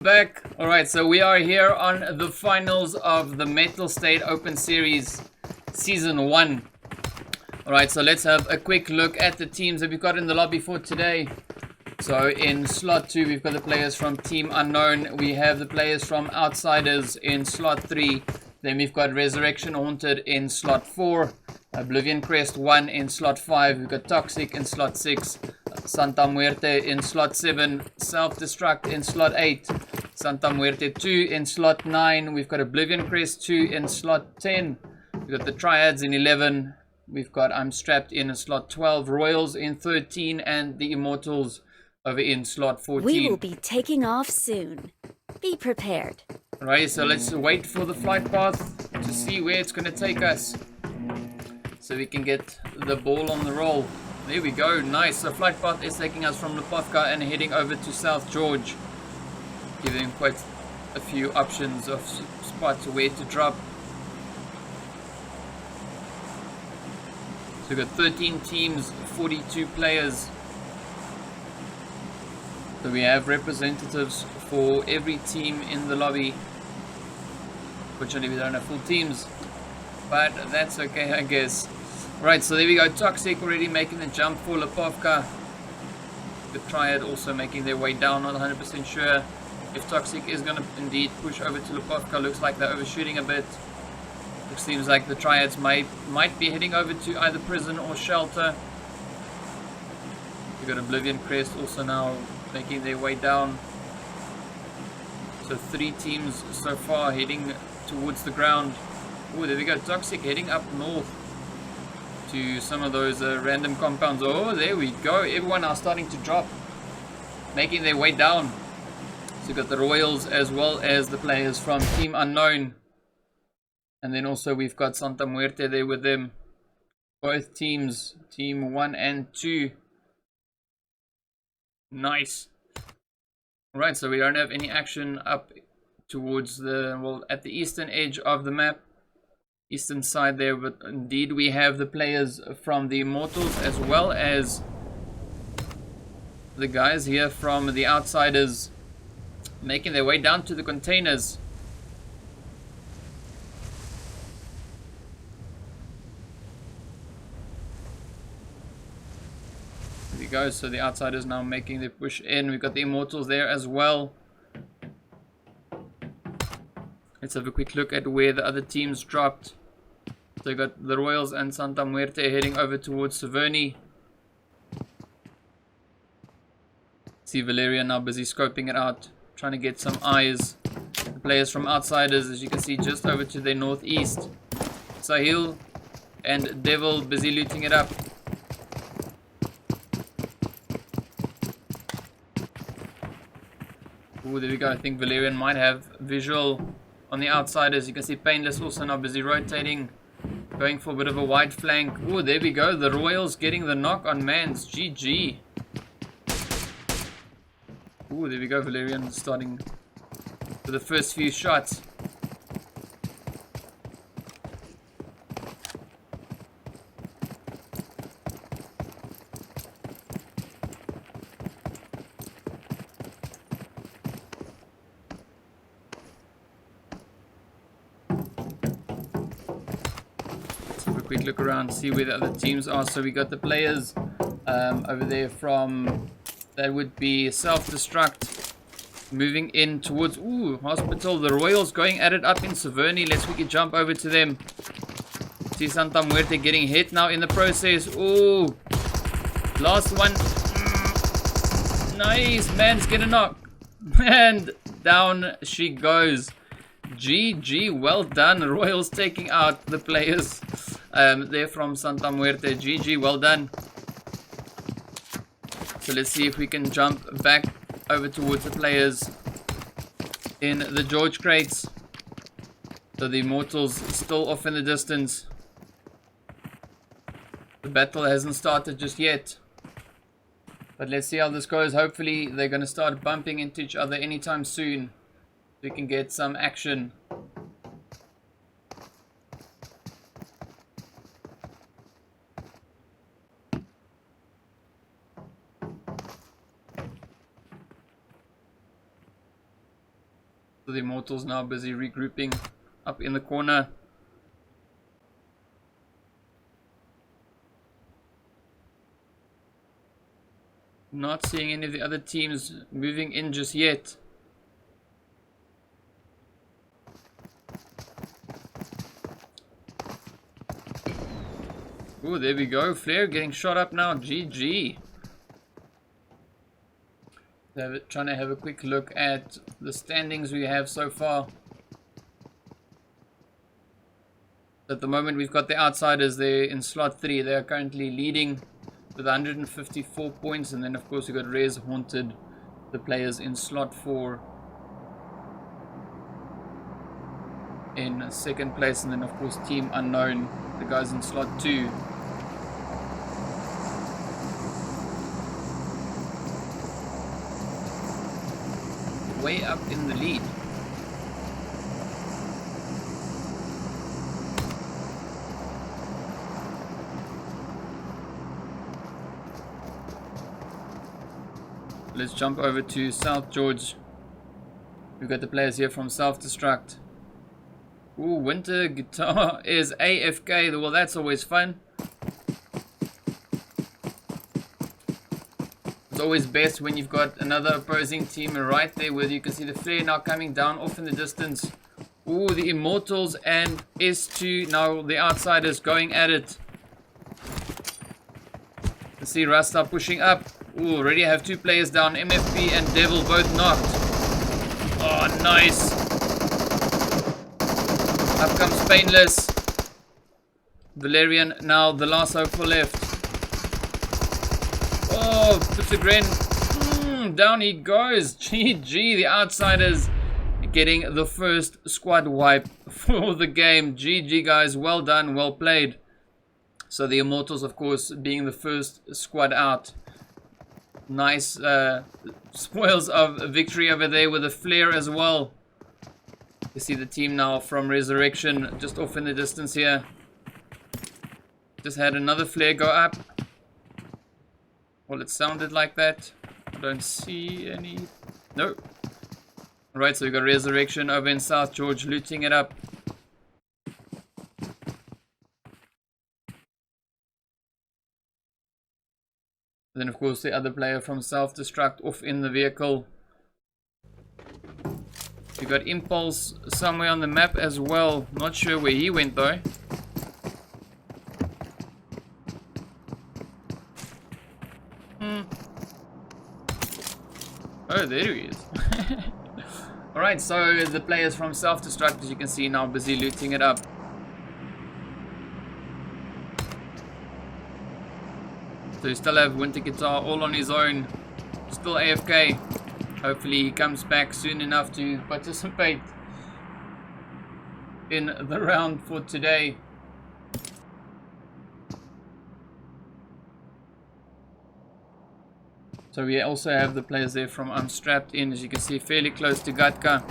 Back. Alright, so we are here on the finals of the Mettlestate Open Series Season 1. Alright, so let's have a quick look at the teams that we've got in the lobby for today. So in slot 2, we've got the players from Team Unknown. We have the players from Outsiders in slot 3. Then we've got resHaunteD in slot 4. OblivionCrest 1 in slot 5. We've got Toxic in slot 6. Muerte in slot 7. Destruct in slot 8. Muerte 2 in slot 9. We've got OblivionCrest 2 in slot 10. We've got the Tryads in 11. We've got I'm Strapped in slot 12. Royals in 13. And the Immortalz over in slot 14. We will be taking off soon. Be prepared. Alright, so let's wait for the flight path to see where it's going to take us, so we can get the ball on the roll. There we go, nice. So flight path is taking us from Lepovka and heading over to South George, giving quite a few options of spots where to drop. So we've got 13 teams, 42 players. So we have representatives for every team in the lobby. Fortunately, we don't have full teams, but that's okay, I guess. Right, so there we go. Toxic already making the jump for Lepovka. The Tryad also making their way down. Not 100% sure if Toxic is going to indeed push over to Lepovka. Looks like they're overshooting a bit. It seems like the Tryads might be heading over to either prison or shelter. We've got OblivionCrest also now making their way down. So 3 teams so far heading towards the ground. Oh, there we go. Toxic heading up north to some of those random compounds. Oh, there we go. Everyone now starting to drop, making their way down. So we've got the Royals as well as the players from Team Unknown. And then also we've got Muerte there with them. Both teams, Team 1 and 2. Nice. Right, so we don't have any action up towards the, well, at the eastern edge of the map, eastern side there, but indeed we have the players from the Immortalz as well as the guys here from the Outsiders making their way down to the containers. There we go, so the Outsiders now making their push in. We've got the Immortalz there as well. Let's have a quick look at where the other teams dropped. So we got the Royals and Muerte heading over towards Severny. See Valerian now busy scoping it out, trying to get some eyes. The players from Outsiders, as you can see, just over to their northeast. Sahil and Devil busy looting it up. Ooh, there we go. I think Valerian might have visual on the Outsiders. You can see Painless also now busy rotating, going for a bit of a wide flank. Ooh, there we go. The Royals getting the knock on Mans. GG. Ooh, there we go. Valerian starting for the first few shots. Quick look around, see where the other teams are. So we got the players over there from, that would be Self-Destruct, moving in towards Hospital. The Royals going at it up in Severny. Let's quickly jump over to them. See Muerte getting hit now in the process. Ooh, last one. Nice, man's get a knock, and down she goes. GG, well done. Royals taking out the players there from Muerte. GG, well done. So let's see if we can jump back over towards the players in the George crates. So the Immortalz still off in the distance. The battle hasn't started just yet, but let's see how this goes. Hopefully they're going to start bumping into each other anytime soon. We can get some action. The Immortalz now busy regrouping up in the corner. Not seeing any of the other teams moving in just yet. Oh, there we go. Flare getting shot up now. GG. Trying to have a quick look at the standings we have so far. At the moment, we've got the Outsiders there in slot 3. They are currently leading with 154 points. And then, of course, we've got resHaunteD, the players in slot 4 in second place. And then, of course, Team Unknown, the guys in slot 2. Way up in the lead. Let's jump over to South George. We've got the players here from Destruct. Ooh, Winter Guitar is AFK. Well, that's always fun. It's always best when you've got another opposing team right there with you. You can see the flare now coming down off in the distance. Ooh, the Immortalz and S2, now the Outsiders going at it. Let's see Rasta pushing up. Ooh, already have 2 players down. MFP and Devil both knocked. Oh, nice. Up comes Painless. Valerian now the last hope for left. Oh, puts a grin. Down he goes. GG, the Outsiders getting the first squad wipe for the game. GG, guys. Well done, well played. So the Immortalz, of course, being the first squad out. Nice spoils of victory over there with a flare as well. You see the team now from Resurrection just off in the distance here. Just had another flare go up. Well, it sounded like that. I don't see any. No. Alright, so we've got Resurrection over in South George looting it up. Then, of course, the other player from Destruct off in the vehicle. We've got Impulse somewhere on the map as well. Not sure where he went, though. Oh, there he is. Alright, so the players from Destruct, as you can see, now busy looting it up. So you still have Winter Guitar all on his own. Still AFK. Hopefully he comes back soon enough to participate in the round for today. So we also have the players there from Unstrapped in, as you can see, fairly close to Gatka.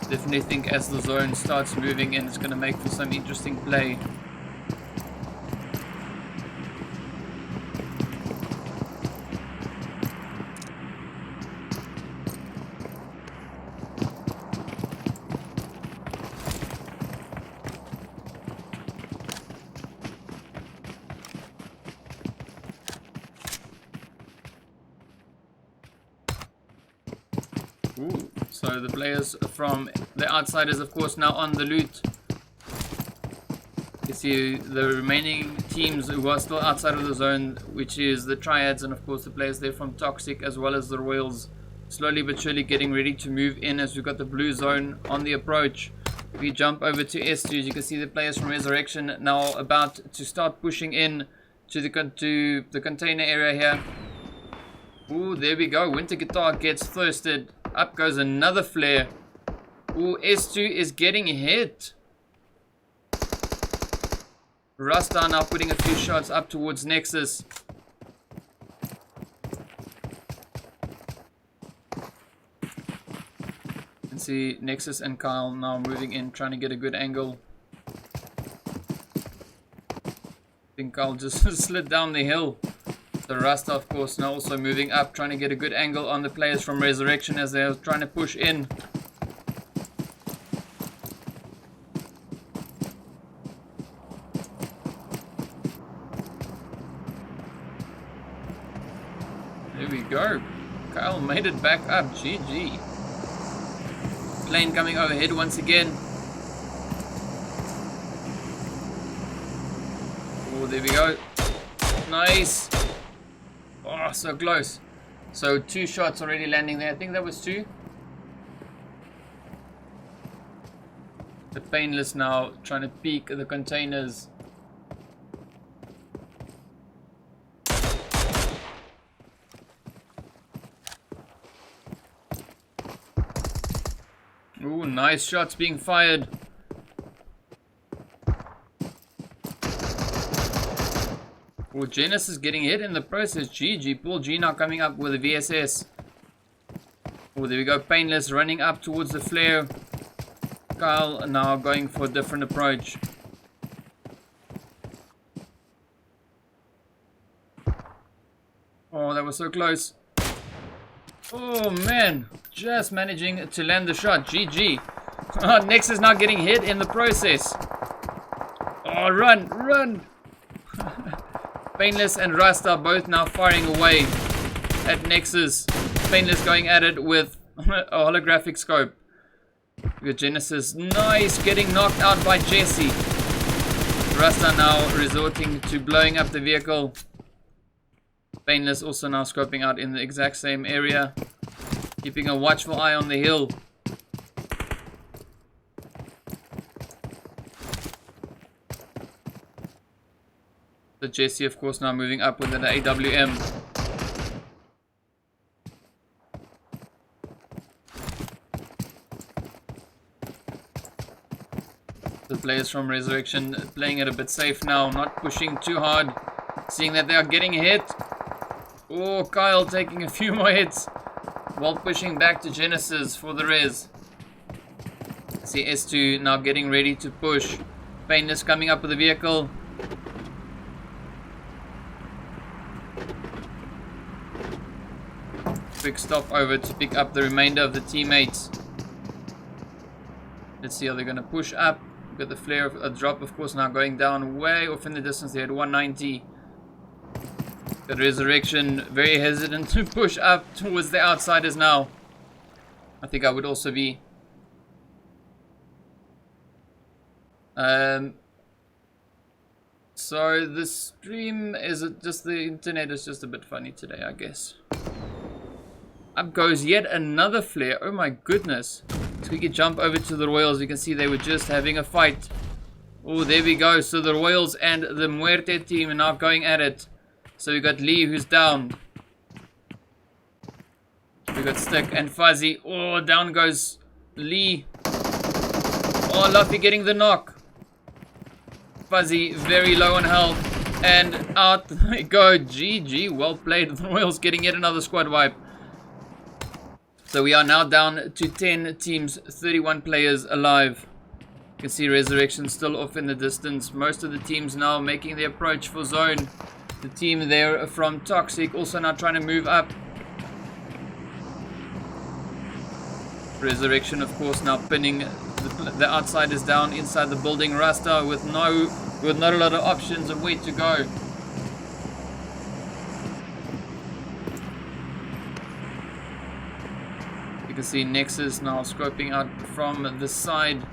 Definitely think as the zone starts moving in, it's going to make for some interesting play. Ooh, so the players from the Outsiders, of course, now on the loot. You see the remaining teams who are still outside of the zone, which is the Tryads and, of course, the players there from Toxic, as well as the Royals, slowly but surely getting ready to move in as we've got the blue zone on the approach. If we jump over to S2, you can see the players from Resurrection now about to start pushing in to the container area here. Ooh, there we go. Winter Guitar gets thirsted. Up goes another flare. Ooh, S2 is getting hit. Rasta now putting a few shots up towards Nexus. You can see Nexus and Kyle now moving in, trying to get a good angle. I think Kyle just slid down the hill. The Rasta, of course, now also moving up, trying to get a good angle on the players from Resurrection as they're trying to push in. There we go. Kyle made it back up. GG. Lane coming overhead once again. Oh, there we go. Nice. Oh, so close. So 2 shots already landing there. I think that was 2. The Painless now trying to peek the containers. Ooh, nice shots being fired. Well, Genesis is getting hit in the process. GG. Paul G now coming up with a VSS. Oh, there we go. Painless running up towards the flare. Kyle now going for a different approach. Oh, that was so close. Oh, man. Just managing to land the shot. GG. Oh, Nex is now getting hit in the process. Oh, run. Run. Painless and Rasta both now firing away at Nexus. Painless going at it with a holographic scope. We got Genesis. Nice. Getting knocked out by Jesse. Rasta now resorting to blowing up the vehicle. Painless also now scoping out in the exact same area. Keeping a watchful eye on the hill. The Jesse, of course, now moving up with an AWM. The players from Resurrection playing it a bit safe now, not pushing too hard, seeing that they are getting hit. Oh, Kyle taking a few more hits while pushing back to Genesis for the res. See S2 now getting ready to push. Painless coming up with the vehicle. Quick stop over to pick up the remainder of the teammates. Let's see how they're going to push up. Got the flare of a drop, of course, now going down way off in the distance. They had 190. The Resurrection very hesitant to push up towards the outsiders now. I think I would also be. So the stream is just, the internet is just a bit funny today, I guess. Up goes yet another flare. Oh my goodness. So we can jump over to the Royals. You can see they were just having a fight. Oh, there we go. So the Royals and the Muerte team are now going at it. So we got Lee who's down. We got Stick and Fuzzy. Oh, down goes Lee. Oh, Luffy getting the knock. Fuzzy very low on health. And out they go. GG. Well played. The Royals getting yet another squad wipe. So we are now down to 10 teams, 31 players alive. You can see Resurrection still off in the distance. Most of the teams now making the approach for zone. The team there from Toxic also now trying to move up. Resurrection, of course, now pinning the outsiders down inside the building. Rasta with not a lot of options of where to go. You can see Nexus now scoping out from the side.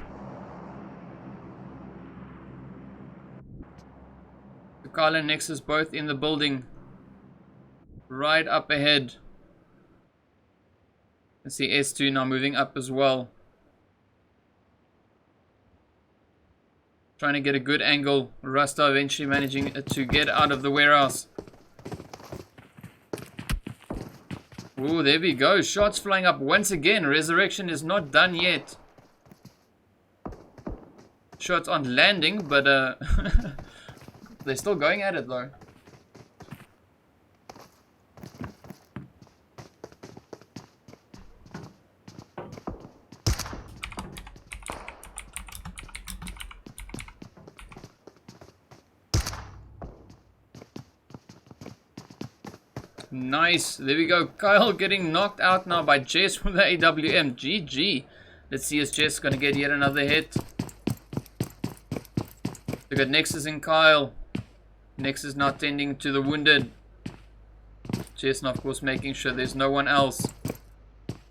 The Carl and Nexus both in the building. Right up ahead. You see S2 now moving up as well. Trying to get a good angle. Rasta eventually managing to get out of the warehouse. Ooh, there we go. Shots flying up once again. Resurrection is not done yet. Shots aren't landing, but they're still going at it though. Nice. There we go. Kyle getting knocked out now by Jess with the AWM. GG. Let's see if Jess going to get yet another hit. We got Nexus and Kyle. Nexus now tending to the wounded. Jess now, of course, making sure there's no one else.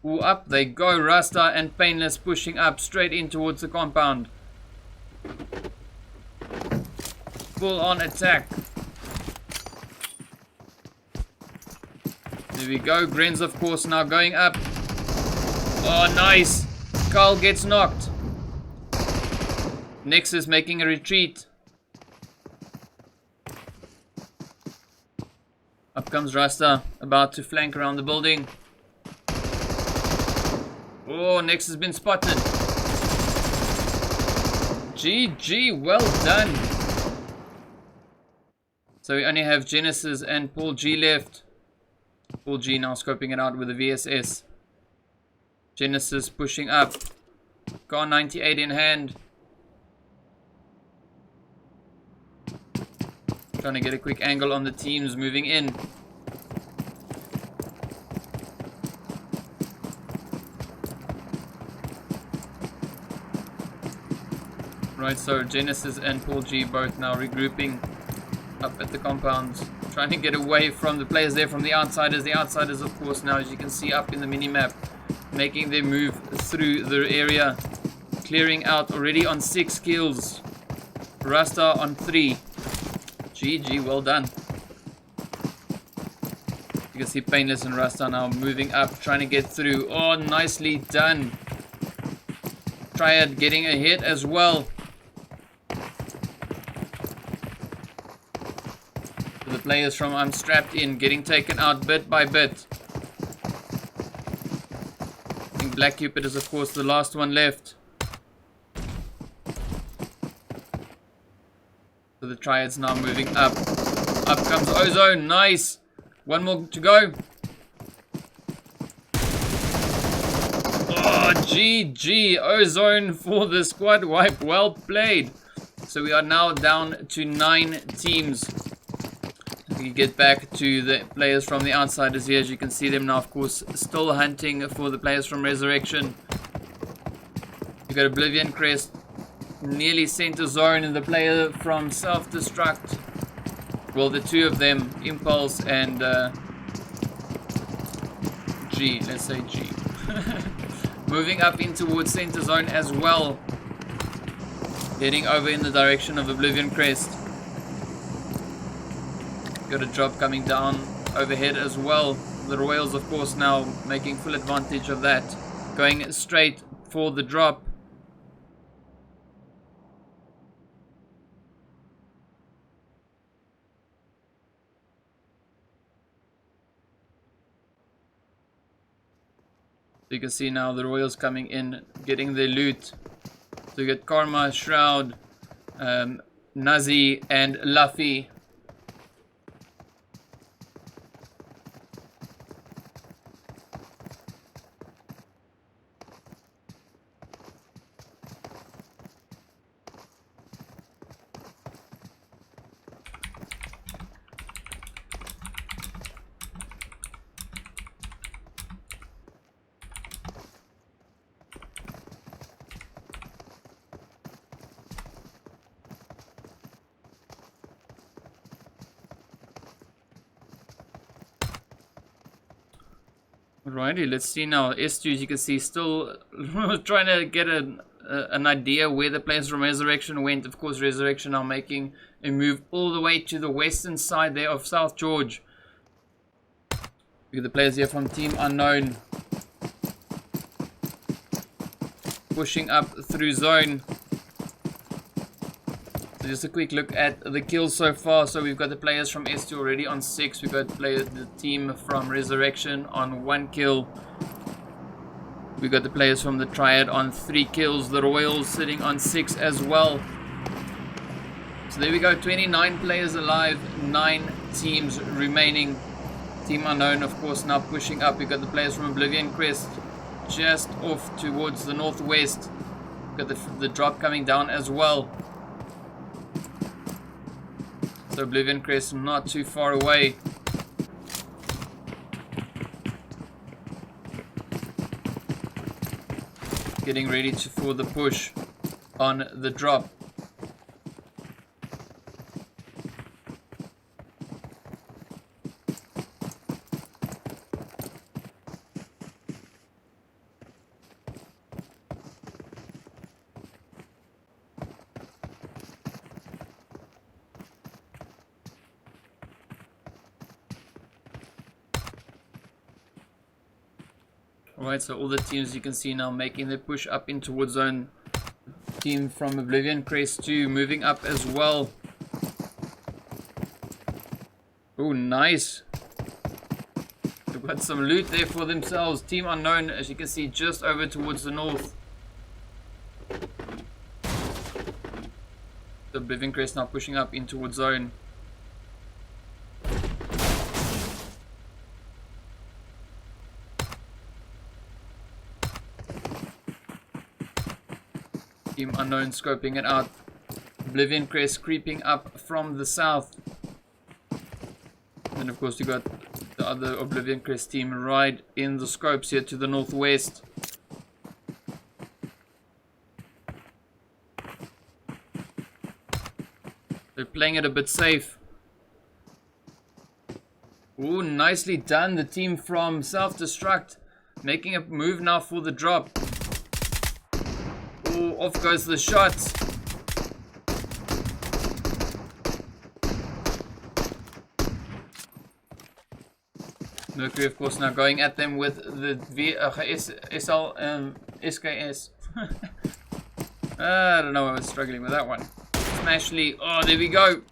Ooh, up they go. Rasta and Painless pushing up straight in towards the compound. Full on attack. There we go. Grenz, of course, now going up. Oh, nice. Carl gets knocked. Nexus making a retreat. Up comes Rasta, about to flank around the building. Oh, Nexus has been spotted. GG, well done. So we only have Genesis and Paul G left. Paul G now scoping it out with the VSS. Genesis pushing up. Car 98 in hand. Trying to get a quick angle on the teams moving in. Right, so Genesis and Paul G both now regrouping up at the compounds. Trying to get away from the players there from the outsiders. The outsiders, of course, now, as you can see up in the mini-map, making their move through the area. Clearing out already on 6 kills. Rasta on 3. GG, well done. You can see Painless and Rasta now moving up, trying to get through. Oh, nicely done. Tryad getting a hit as well. The players from I'm Strapped In getting taken out bit by bit. I think Black Cupid is, of course, the last one left. So the Tryad's now moving up. Up comes Ozone. Nice. One more to go. Oh, GG. Ozone for the squad wipe. Well played. So we are now down to 9 teams. We get back to the players from the outsiders here. As you can see them now, of course, still hunting for the players from Resurrection. You got OblivionCrest nearly center zone, and the player from Self-Destruct, well, the two of them, Impulse and G, let's say G, moving up in towards center zone as well, heading over in the direction of OblivionCrest. Got a drop coming down overhead as well. The Royals, of course, now making full advantage of that, going straight for the drop. You can see now the Royals coming in, getting their loot. So you get Karma, Shroud, Nazi, and Luffy. Alrighty, let's see now. S2, as you can see, still trying to get an idea where the players from Resurrection went. Of course, Resurrection are making a move all the way to the western side there of South George. We got the players here from Team Unknown pushing up through zone. So just a quick look at the kills so far. So we've got the players from S2 already on 6. We've got the team from Resurrection on 1 kill. We've got the players from the Tryad on 3 kills. The Royals sitting on 6 as well. So there we go, 29 players alive, 9 teams remaining. Team Unknown, of course, now pushing up. We've got the players from OblivionCrest just off towards the northwest. We've got the drop coming down as well. So OblivionCrest not too far away. getting ready for the push on the drop. Alright, so all the teams you can see now making their push up in towards zone. Team from OblivionCrest 2 moving up as well. Oh, nice. They've got some loot there for themselves. Team Unknown, as you can see, just over towards the north. The OblivionCrest now pushing up in towards zone. Team Unknown scoping it out. OblivionCrest creeping up from the south. And of course you got the other OblivionCrest team right in the scopes here to the northwest. They're playing it a bit safe. Ooh, nicely done. The team from Self-Destruct making a move now for the drop. Ooh, off goes the shot. Mercury, of course, now going at them with the SKS. I don't know, I was struggling with that one. Smashly. Oh, there we go.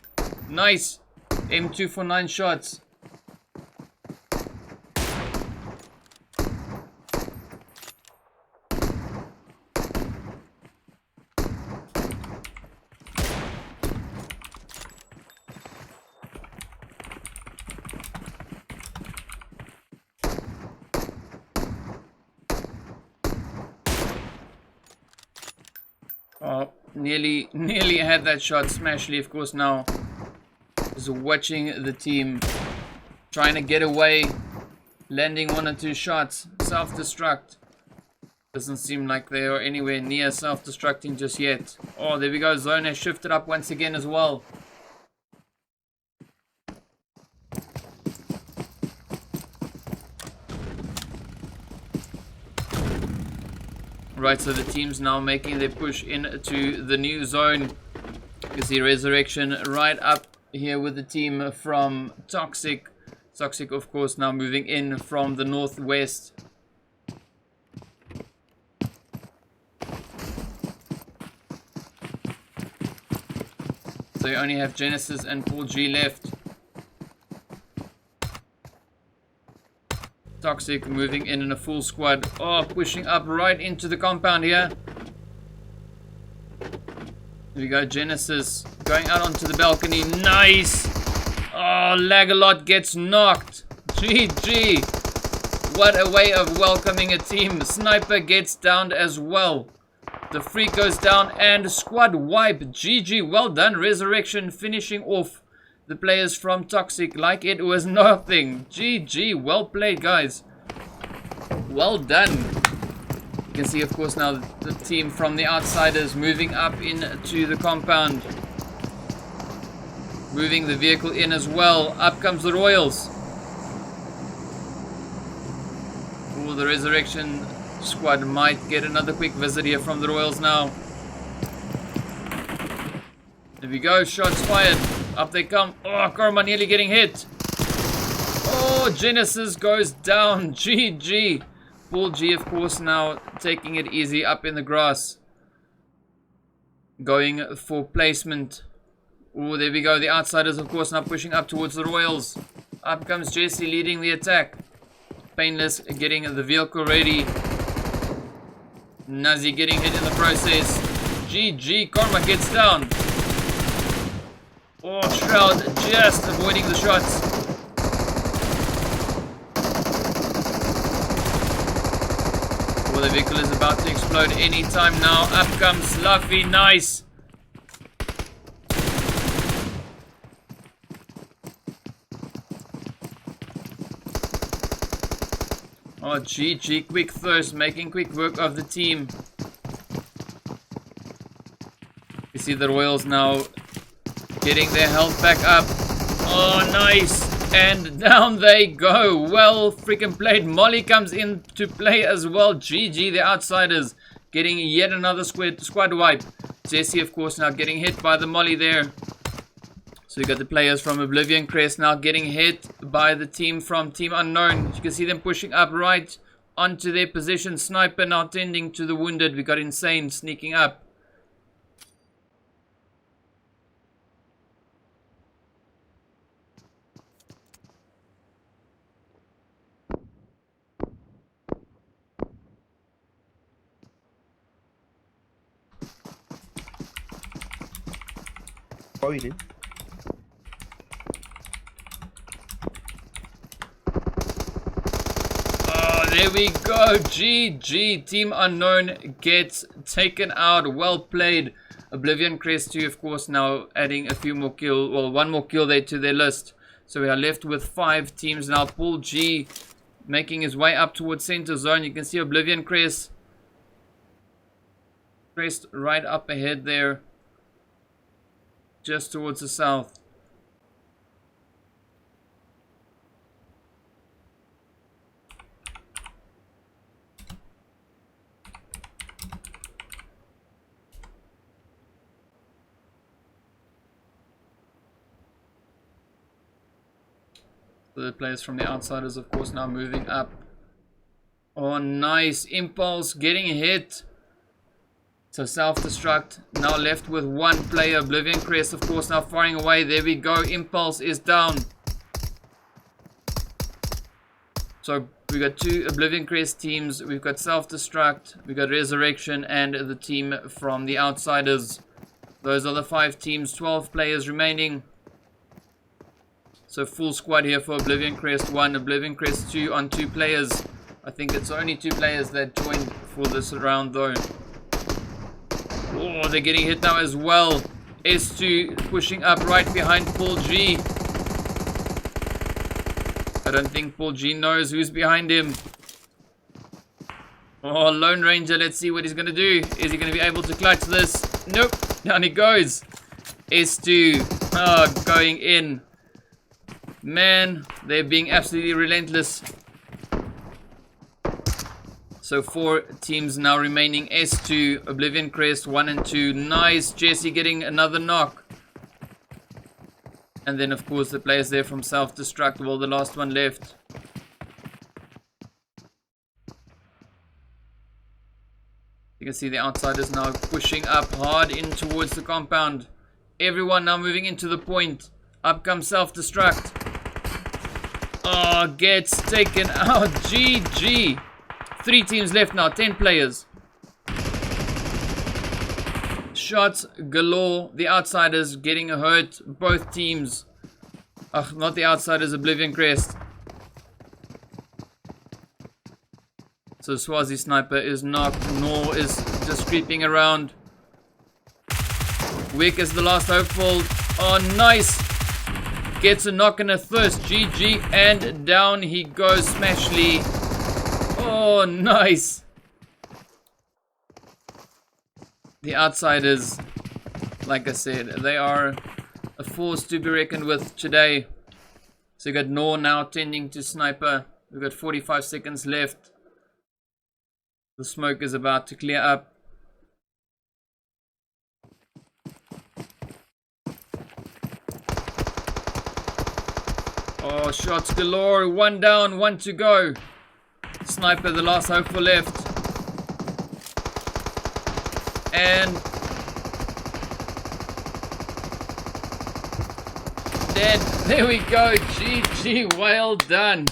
Nice. M2 for 9 shots. Oh, nearly had that shot. Smashly, of course, now is watching the team trying to get away, landing 1 or 2 shots. Self-destruct. Doesn't seem like they are anywhere near self-destructing just yet. Oh, there we go. Zone has shifted up once again as well. Right, so the team's now making their push into the new zone. You can see Resurrection right up here with the team from Toxic. Toxic, of course, now moving in from the northwest. So you only have Genesis and Paul G left. Toxic moving in a full squad. Oh, pushing up right into the compound here. Here we go, Genesis going out onto the balcony. Nice! Oh, Lagalot gets knocked. GG. What a way of welcoming a team. Sniper gets downed as well. The Freak goes down and squad wipe. GG. Well done, Resurrection, finishing off the players from Toxic like it was nothing. GG. Well played, guys. Well done. You can see, of course, now the team from the Outsiders moving up into the compound. Moving the vehicle in as well. Up comes the Royals. Oh, the Resurrection squad might get another quick visit here from the Royals now. There we go. Shots fired. Up they come. Oh, Karma nearly getting hit. Oh, Genesis goes down. GG. Paul G, of course, now taking it easy up in the grass. Going for placement. Oh, there we go. The Outsiders, of course, now pushing up towards the Royals. Up comes Jesse leading the attack. Painless getting the vehicle ready. Nazi getting hit in the process. GG. Karma gets down. Oh, Shroud just avoiding the shots. Oh, the vehicle is about to explode anytime now. Up comes Luffy. Nice. Oh, GG. Quick thirst making quick work of the team. see the Royals now getting their health back up. Oh, nice. And down they go. Well freaking played. Molly comes into play as well. GG, the Outsiders getting yet another squad wipe. Jesse, of course, now getting hit by the Molly there. So you got the players from OblivionCrest now getting hit by the team from Team Unknown. You can see them pushing up right onto their position. Sniper now tending to the wounded. We got Insane sneaking up. Oyunu. Oh, there we go. GG. Team Unknown gets taken out. Well played. OblivionCrest 2, of course, now adding a few more kills. Well, one more kill there to their list. So we are left with 5 teams now. Paul G making his way up towards center zone. You can see OblivionCrest right up ahead there. Just towards the south. The players from the Outsiders, of course, now moving up. Oh, nice. Impulse getting hit. So self-destruct, now left with 1 player. OblivionCrest, of course, now firing away. There we go. Impulse is down. So we got 2 OblivionCrest teams. We've got self-destruct, we've got Resurrection, and the team from the Outsiders. Those are the 5 teams, 12 players remaining. So full squad here for OblivionCrest 1, OblivionCrest 2 on 2 players. I think it's only 2 players that joined for this round though. Oh, they're getting hit now as well. S2 pushing up right behind Paul G. I don't think Paul G knows who's behind him. Oh, Lone Ranger, let's see what he's going to do. Is he going to be able to clutch this? Nope, down he goes. S2 going in. Man, they're being absolutely relentless. So 4 teams now remaining. S2, OblivionCrest 1 and 2. Nice. Jesse getting another knock. And then of course the players there from self-destruct. Well, the last one left. You can see the Outsiders now pushing up hard in towards the compound. Everyone now moving into the point. Up comes self-destruct. Oh, gets taken out. GG. 3 teams left now, 10 players. Shots galore. The Outsiders getting hurt. Both teams. Ugh, not the Outsiders, OblivionCrest. So Swazi Sniper is knocked. Nor is just creeping around. Wick is the last hopeful. Oh, nice. Gets a knock and a thirst. GG. And down he goes. Smashly. Oh, nice. The Outsiders, like I said, they are a force to be reckoned with today. So you got Nor now tending to Sniper. We've got 45 seconds left. The smoke is about to clear up. Oh, shots galore. 1 down, 1 to go. Sniper, the last hopeful left. And dead. There we go. GG. Well done.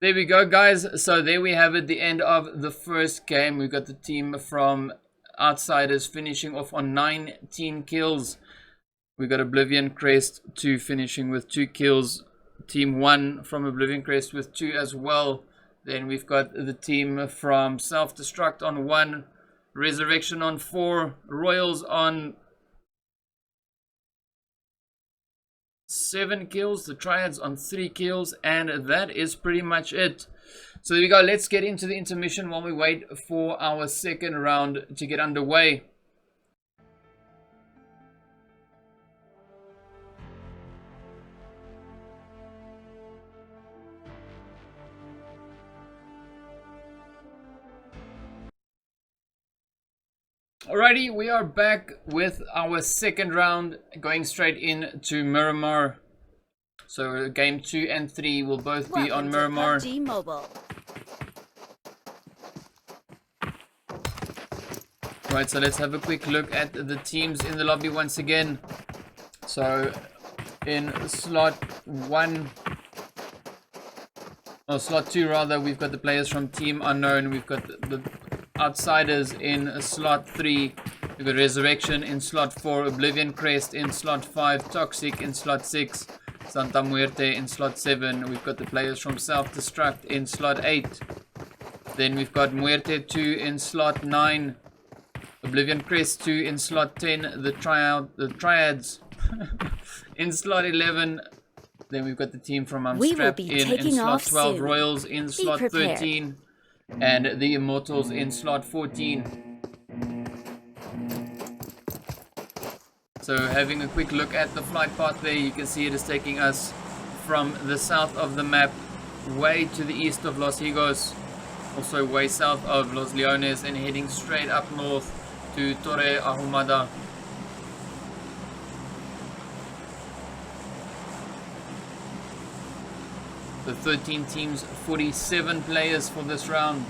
There we go, guys. So there we have it. The end of the first game. We've got the team from Outsiders finishing off on 19 kills. We got OblivionCrest 2 finishing with 2 kills. Team 1 from OblivionCrest with 2 as well. Then we've got the team from Self-Destruct on 1. Resurrection on 4. Royals on 7 kills. The Tryads on 3 kills. And that is pretty much it. So there we go. Let's get into the intermission while we wait for our second round to get underway. Alrighty, we are back with our second round, going straight into Miramar. So game 2 and 3 will both be on Miramar. PUBG Mobile. Right, so let's have a quick look at the teams in the lobby once again. So in slot 1, or slot 2 rather, we've got the players from Team Unknown. We've got the Outsiders in slot 3. We've got Resurrection in slot 4, OblivionCrest in slot 5, Toxic in slot 6, Santa Muerte in slot 7. We've got the players from Destruct in slot 8. Then we've got Muerte 2 in slot 9, OblivionCrest 2 in slot 10, the Tryads in slot 11. Then we've got the team from Unstrapped in slot 12, Royals in slot 13, and the Immortalz in slot 14. So having a quick look at the flight path there, you can see it is taking us from the south of the map way to the east of Los Higos, also way south of Los Leones, and heading straight up north to Torre Ahumada. The 13 teams, 47 players for this round.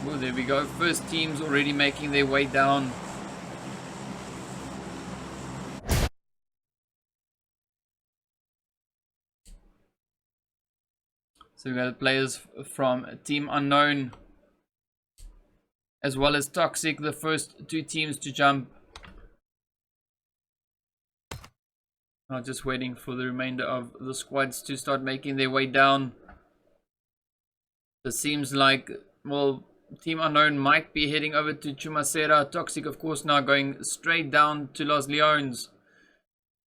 Oh, there we go. First teams already making their way down. So we got players from Team Unknown as well as Toxic, the first two teams to jump. Now just waiting for the remainder of the squads to start making their way down. It seems like, well, Team Unknown might be heading over to Chumacera. Toxic, of course, now going straight down to Los Leones.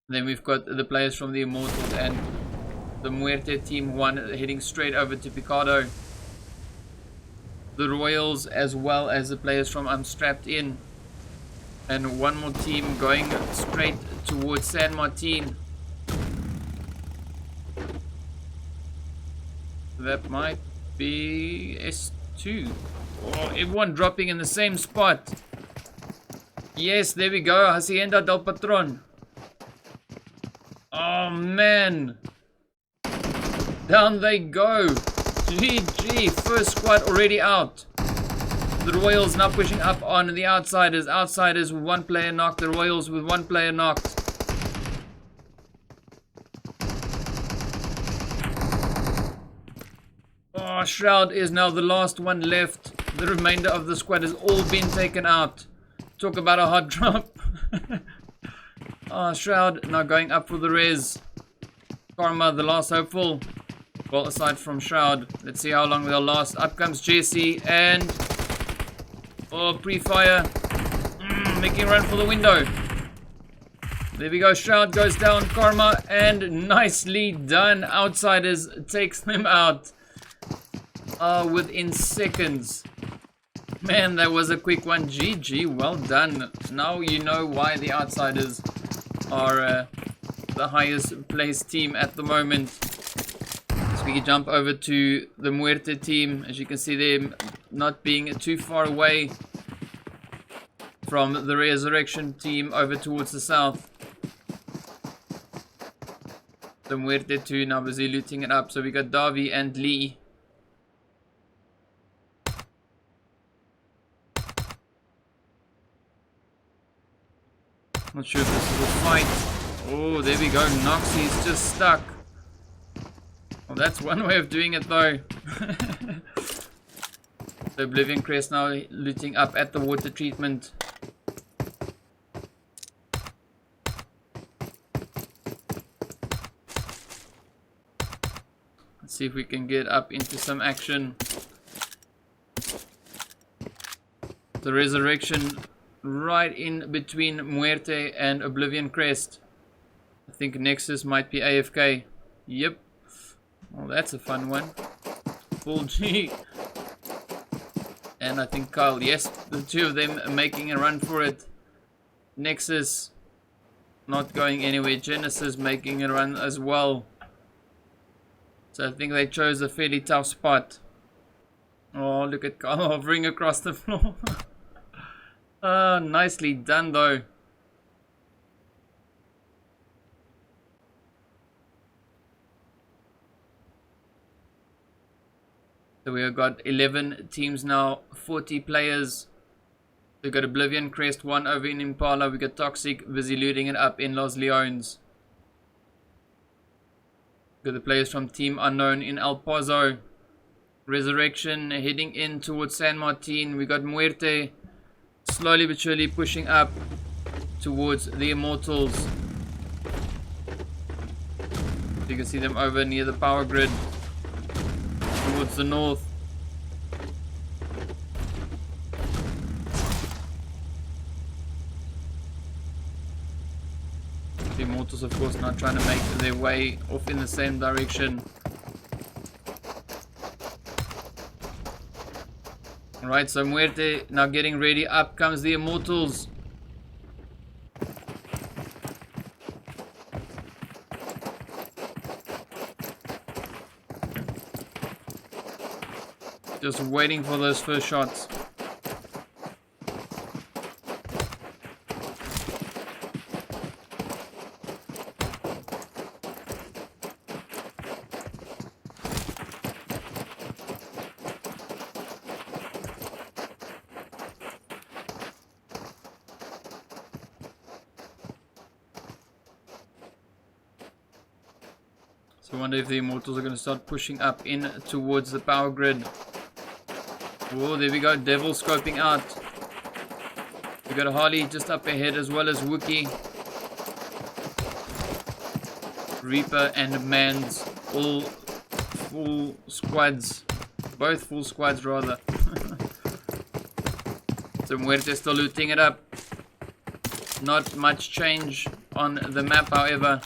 Then we've got the players from the Immortalz and the Muerte team 1 heading straight over to Picado. The Royals as well as the players from Unstrapped in. And one more team going straight towards San Martin. That might be S2. Oh, everyone dropping in the same spot. Yes, there we go. Hacienda del Patron. Oh man. Down they go. GG. First squad already out. The Royals now pushing up on the Outsiders. Outsiders with one player knocked. The Royals with one player knocked. Oh, Shroud is now the last one left. The remainder of the squad has all been taken out. Talk about a hot drop. Oh, Shroud now going up for the res. Karma, the last hopeful. Well, aside from Shroud, let's see how long they'll last. Up comes Jesse and... oh, pre-fire. Making a run for the window. There we go. Shroud goes down. Karma, and nicely done. Outsiders takes them out. Within seconds. Man, that was a quick one. GG, well done. Now you know why the Outsiders are the highest placed team at the moment. So we can jump over to the Muerte team. As you can see, them not being too far away from the Resurrection team over towards the south. The Muerte 2 now busy looting it up. So we got Davi and Lee. Not sure if this is a fight. Oh, there we go. Noxie's just stuck. Well, that's one way of doing it though. The OblivionCrest now looting up at the water treatment. Let's see if we can get up into some action. The resurrection right in between Muerte and OblivionCrest. I think Nexus might be AFK. Yep. Well, that's a fun one. Full G. And I think Kyle. Yes, the two of them are making a run for it. Nexus not going anywhere. Genesis making a run as well. So I think they chose a fairly tough spot. Oh, look at Kyle hovering across the floor. Nicely done though. So we have got 11 teams now, 40 players. We've got OblivionCrest 1 over in Impala. We got Toxic busy looting it up in Los Leones. Got the players from Team Unknown in El Pozo. Resurrection heading in towards San Martin. We got Muerte slowly but surely pushing up towards the Immortalz. You can see them over near the power grid towards the north. The Immortalz, of course, now trying to make their way off in the same direction. Alright, so Muerte now getting ready. Up comes the Immortalz. Just waiting for those first shots. So I wonder if the Immortalz are going to start pushing up in towards the power grid. Oh, there we go. Devil scoping out. We got a Harley just up ahead as well as Wookie. Reaper and Mans. All full squads. Both full squads rather. So Muerte still looting it up. Not much change on the map, however.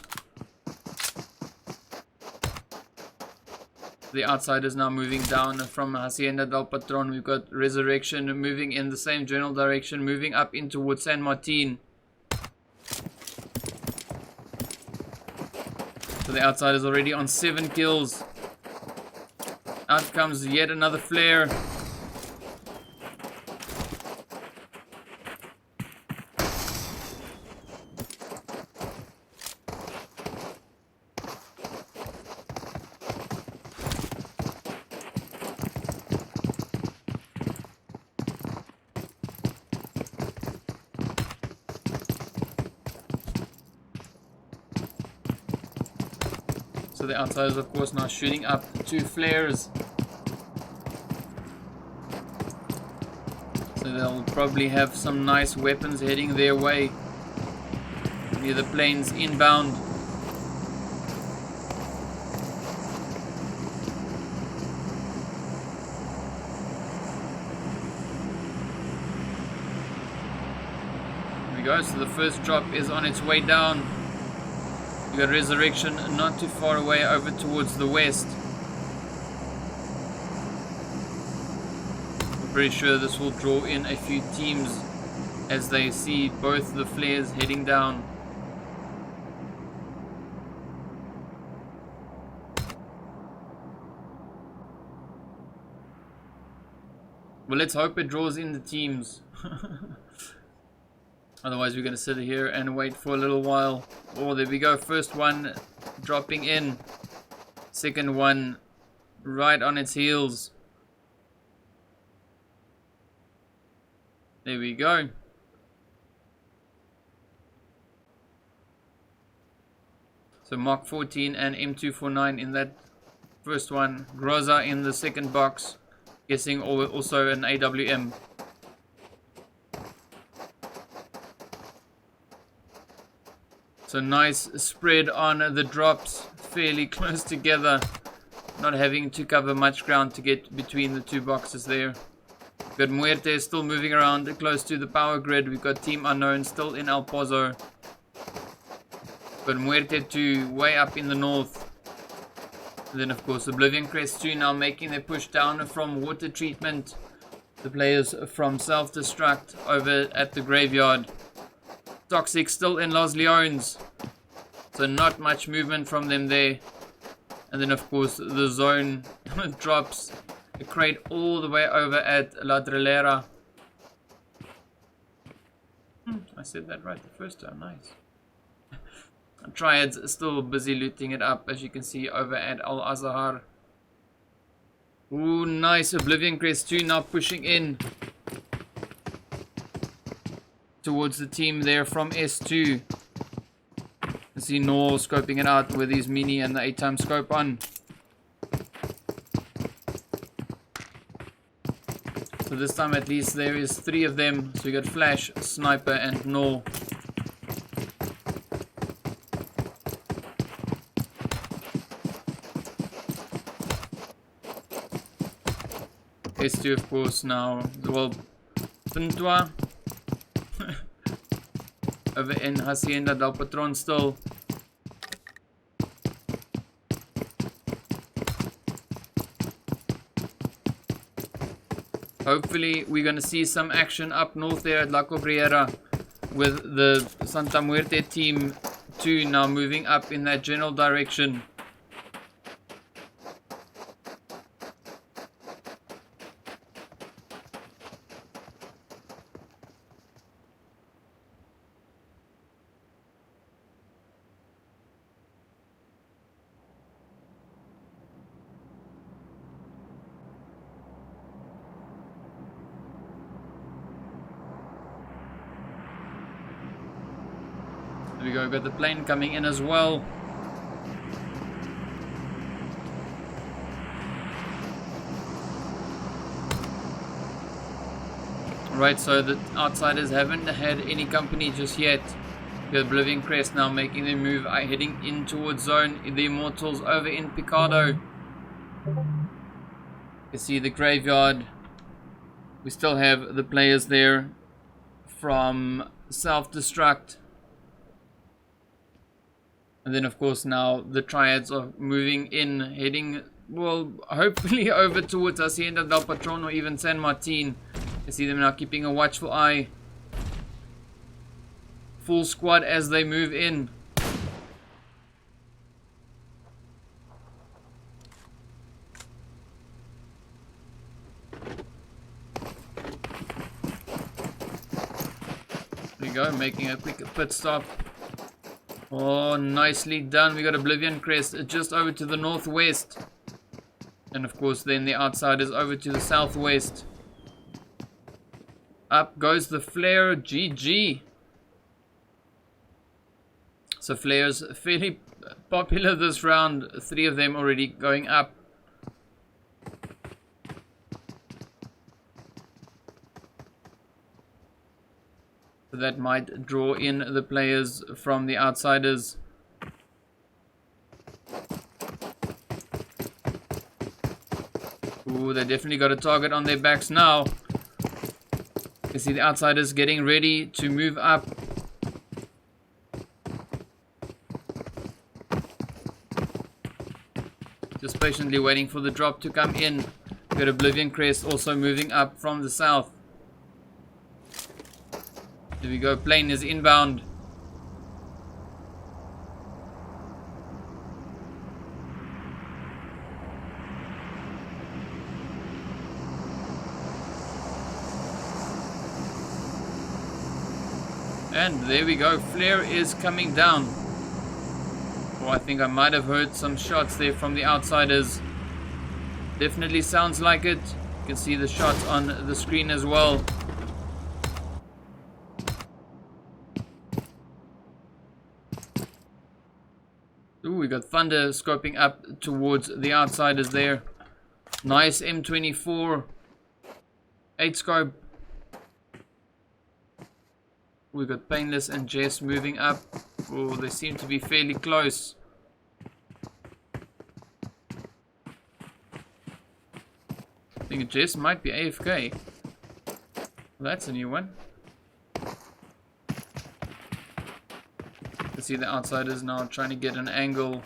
The outsiders now moving down from Hacienda del Patron. We've got Resurrection moving in the same general direction, moving up in towards San Martin. So the outsiders already on 7 kills. Out comes yet another flare. So the outsiders, of course, now shooting up 2 flares. So they'll probably have some nice weapons heading their way. Near the planes inbound. There we go. So the first drop is on its way down. We got Resurrection not too far away over towards the west. I'm pretty sure this will draw in a few teams as they see both the flares heading down. Well, let's hope it draws in the teams. Otherwise we're going to sit here and wait for a little while. Oh, there we go. First one dropping in. Second one right on its heels. There we go. So Mark 14 and M249 in that first one. Groza in the second box. Guessing also an AWM. So nice spread on the drops, fairly close together, not having to cover much ground to get between the 2 boxes there. We've got Muerte still moving around close to the power grid. We've got Team Unknown still in El Pozo. We've got Muerte 2 way up in the north. And then of course OblivionCrest 2 now making their push down from water treatment. The players from Self-Destruct over at the graveyard. Toxic still in Los Leones. So not much movement from them there. And then of course the zone drops a crate all the way over at La Trelera. I said that right the first time, nice. Tryad's still busy looting it up, as you can see over at Al Azhar. Ooh, nice. OblivionCrest 2 now pushing in towards the team there from S2. You can see Nor scoping it out with his mini and the 8x scope on. So this time at least there is 3 of them. So we got Flash, Sniper and Nor. S2 of course now, well, Pintua over in Hacienda del Patron still. Hopefully we're going to see some action up north there at La Cobriera with the Santa Muerte team 2 now moving up in that general direction. There we go, we've got the plane coming in as well. Right, so the outsiders haven't had any company just yet. The OblivionCrest now making their move, heading in towards zone. The Immortalz over in Picado. You can see the graveyard. We still have the players there from Self-Destruct. And then of course now the Tryads are moving in, heading, well, hopefully over towards Hacienda del Patron or even San Martin. You see them now keeping a watchful eye. Full squad as they move in. There we go, making a quick pit stop. Oh, nicely done. We got OblivionCrest just over to the northwest. And of course then the outsiders over to the southwest. Up goes the flare. GG. So flares fairly popular this round. 3 of them already going up. That might draw in the players from the outsiders. Ooh, they definitely got a target on their backs now. You see the outsiders getting ready to move up. Just patiently waiting for the drop to come in. We've got OblivionCrest also moving up from the south. There we go, plane is inbound. And there we go, flare is coming down. Oh, I think I might have heard some shots there from the outsiders. Definitely sounds like it. You can see the shots on the screen as well. Ooh, we got Thunder scoping up towards the outsiders there. Nice M24. 8 scope. We got Painless and Jess moving up. Oh, they seem to be fairly close. I think Jess might be AFK. Well, that's a new one. You see the outsiders now trying to get an angle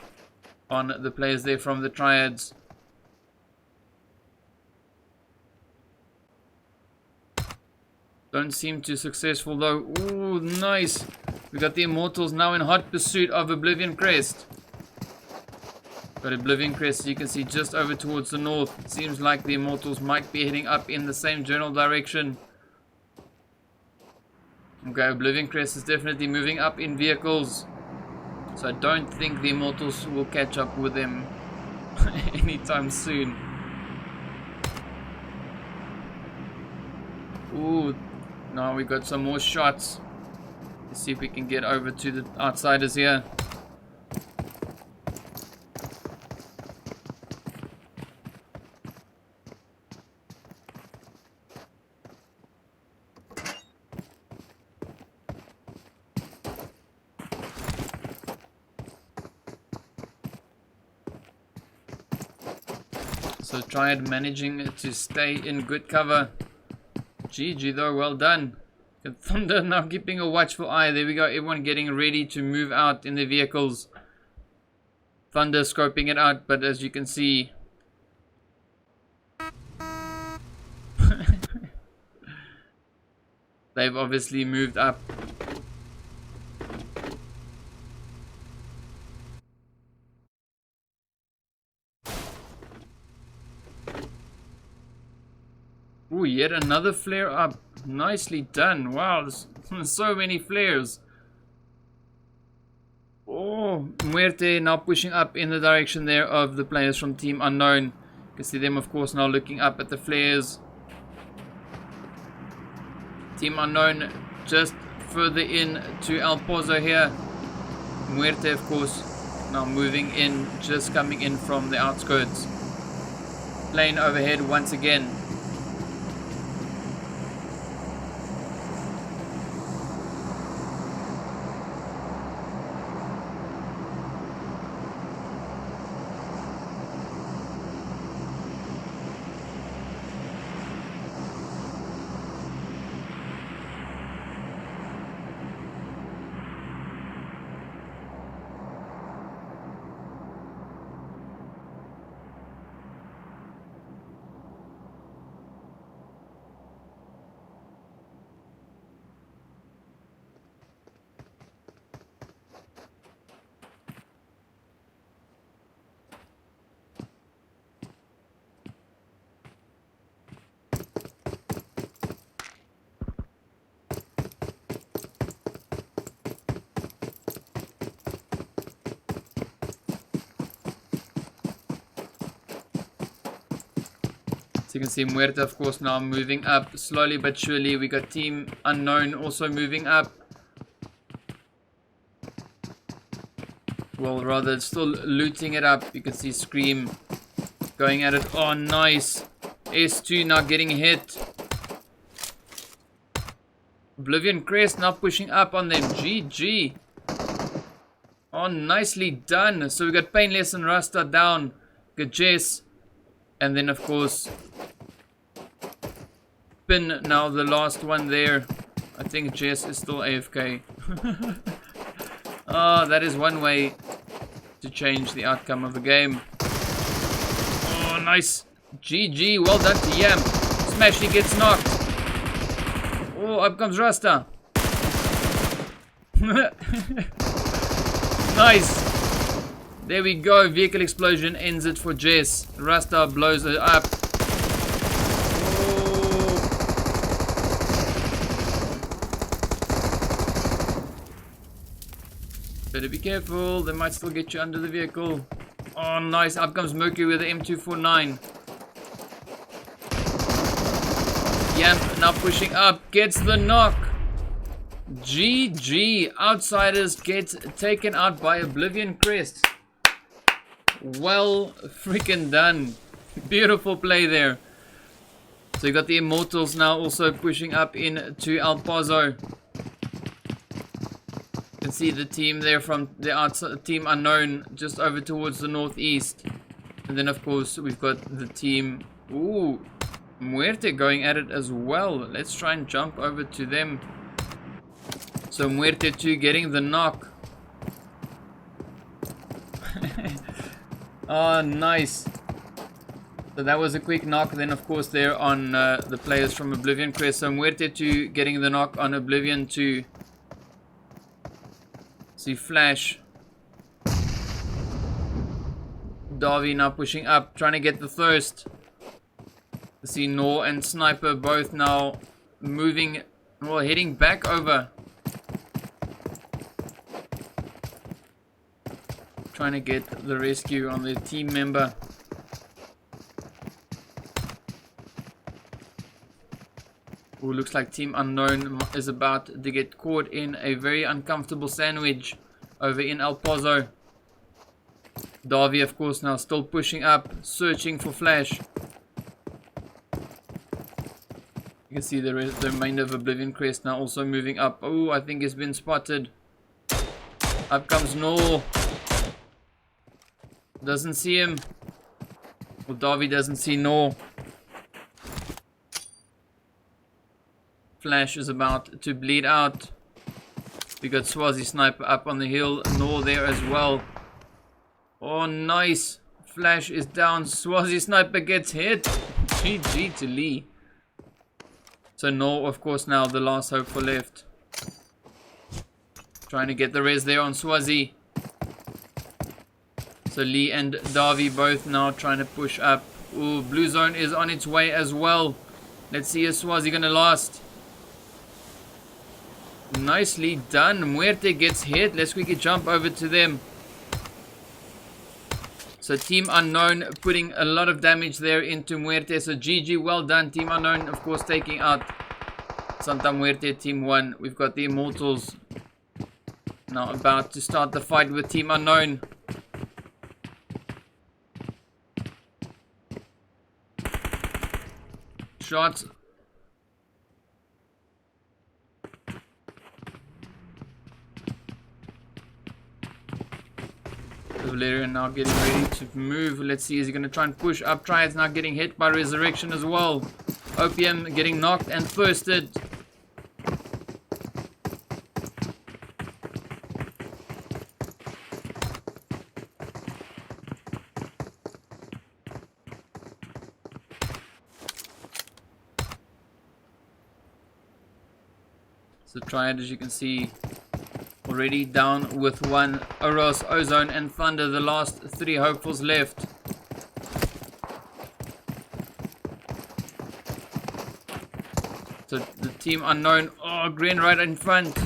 on the players there from the Tryads. Don't seem too successful though. Ooh, nice. We got the Immortalz now in hot pursuit of OblivionCrest. Got OblivionCrest, you can see just over towards the north. It seems like the Immortalz might be heading up in the same general direction. Okay, OblivionCrest is definitely moving up in vehicles. So I don't think the Immortalz will catch up with them anytime soon. Ooh, now we got some more shots. Let's see if we can get over to the outsiders here. So Tryad managing to stay in good cover. GG though, well done. Thunder now keeping a watchful eye. There we go, everyone getting ready to move out in their vehicles. Thunder scoping it out, but as you can see... they've obviously moved up. Ooh, yet another flare up. Nicely done. Wow, there's so many flares. Oh, Muerte now pushing up in the direction there of the players from Team Unknown. You can see them, of course, now looking up at the flares. Team Unknown just further in to El Pozo here. Muerte, of course, now moving in, just coming in from the outskirts. Plane overhead once again. So you can see Muerte, of course, now moving up slowly but surely. We got Team Unknown also moving up. Well, rather, still looting it up. You can see Scream going at it. Oh, nice. S2 now getting hit. OblivionCrest now pushing up on them. GG. Oh, nicely done. So we got Painless and Rasta down. Good Jess. And then, of course, Pin now the last one there. I think Jess is still AFK. Oh, that is one way to change the outcome of the game. Oh, nice. GG. Well done to Yam. Smashy gets knocked. Oh, up comes Rasta. Nice. There we go. Vehicle explosion ends it for Jess. Rasta blows it up. Oh. Better be careful. They might still get you under the vehicle. Oh, nice. Up comes Mercury with the M249. Yamp now pushing up. Gets the knock. GG. Outsiders get taken out by OblivionCrest. Well freaking done. Beautiful play there. So you got the Immortalz now also pushing up into El Pozo. You can see the team there from the outside, Team Unknown, just over towards the northeast. And then of course we've got the team. Ooh, Muerte going at it as well. Let's try and jump over to them. So Muerte 2 getting the knock. Oh, nice. So that was a quick knock. Then of course they're on the players from OblivionCrest. So Muerte 2 getting the knock on Oblivion 2. See Flash. Darby now pushing up, trying to get the thirst. See Nor and Sniper both now moving, well, heading back over. Trying to get the rescue on their team member. Ooh, looks like Team Unknown is about to get caught in a very uncomfortable sandwich over in El Pozo. Darby, of course, now still pushing up, searching for Flash. You can see the remainder of OblivionCrest now also moving up. Oh, I think he's been spotted. Up comes Nor. Doesn't see him. Well, Darby doesn't see Nor. Flash is about to bleed out. We got Swazi Sniper up on the hill. Nor there as well. Oh, nice. Flash is down. Swazi Sniper gets hit. GG to Lee. So Nor, of course, now the last hope for left. Trying to get the res there on Swazi. So Lee and Darby both now trying to push up. Ooh, blue zone is on its way as well. Let's see if Swazi gonna last. Nicely done. Muerte gets hit. Let's quickly jump over to them. So Team Unknown putting a lot of damage there into Muerte. So GG, well done. Team Unknown, of course, taking out Santa Muerte Team 1. We've got the Immortalz now about to start the fight with Team Unknown. Shots. Valerian now getting ready to move. Let's see, is he going to try and push up? Tryad's now getting hit by Resurrection as well. Opium getting knocked and thirsted. So Tryad, as you can see, already down with one. Oros, Ozone and Thunder, the last three hopefuls left. So the Team Unknown, oh, Grin right in front.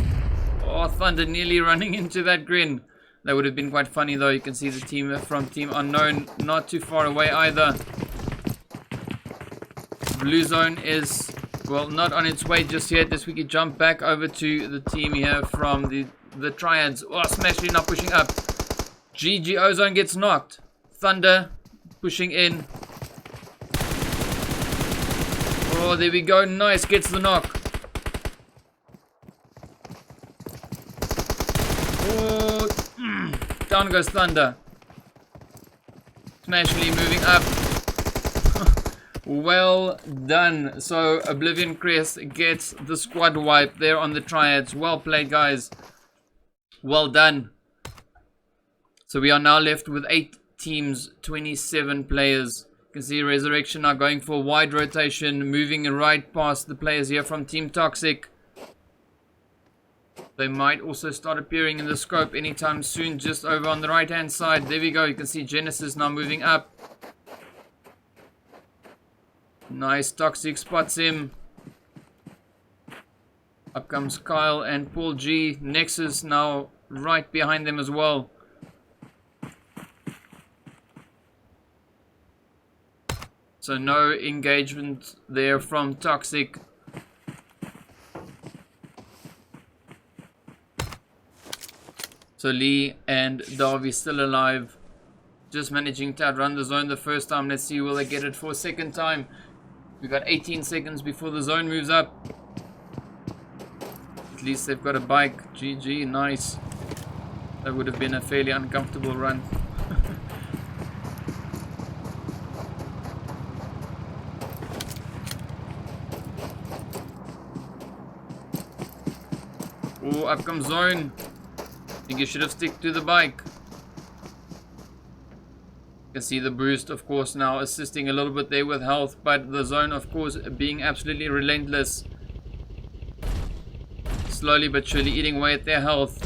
Oh, Thunder nearly running into that Grin. That would have been quite funny though. You can see the team from Team Unknown not too far away either. Blue Zone is, well, not on its way just yet. This we can jump back over to the team here from the Tryads. Oh, Smashly not pushing up. GG, Ozone gets knocked. Thunder pushing in. Oh, there we go. Nice, gets the knock. Oh, down goes Thunder. Smashly moving up. Well done. So OblivionCrest gets the squad wipe there on the Tryads. Well played, guys. Well done. So we are now left with 8 teams, 27 players. You can see Resurrection now going for a wide rotation, moving right past the players here from Team Toxic. They might also start appearing in the scope anytime soon, just over on the right hand side. There we go. You can see Genesis now moving up. Nice, Toxic spots him. Up comes Kyle and Paul G. Nexus now right behind them as well. So no engagement there from Toxic. So Lee and Darby still alive. Just managing to outrun the zone the first time. Let's see, will they get it for a second time? We've got 18 seconds before the zone moves up. At least they've got a bike. GG, nice. That would have been a fairly uncomfortable run. Oh, up comes Zone. I think you should have stick to the bike. You can see the boost, of course, now assisting a little bit there with health, but the Zone, of course, being absolutely relentless. Slowly but surely eating away at their health.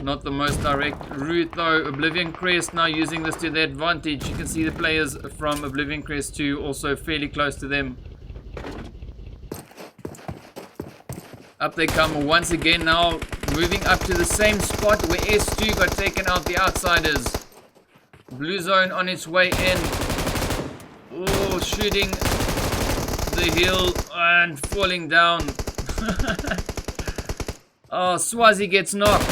Not the most direct route though. OblivionCrest now using this to their advantage. You can see the players from OblivionCrest 2 also fairly close to them. Up they come once again now, moving up to the same spot where S2 got taken out, the outsiders. Blue Zone on its way in. Oh, shooting the hill and falling down. Oh, Swazi gets knocked.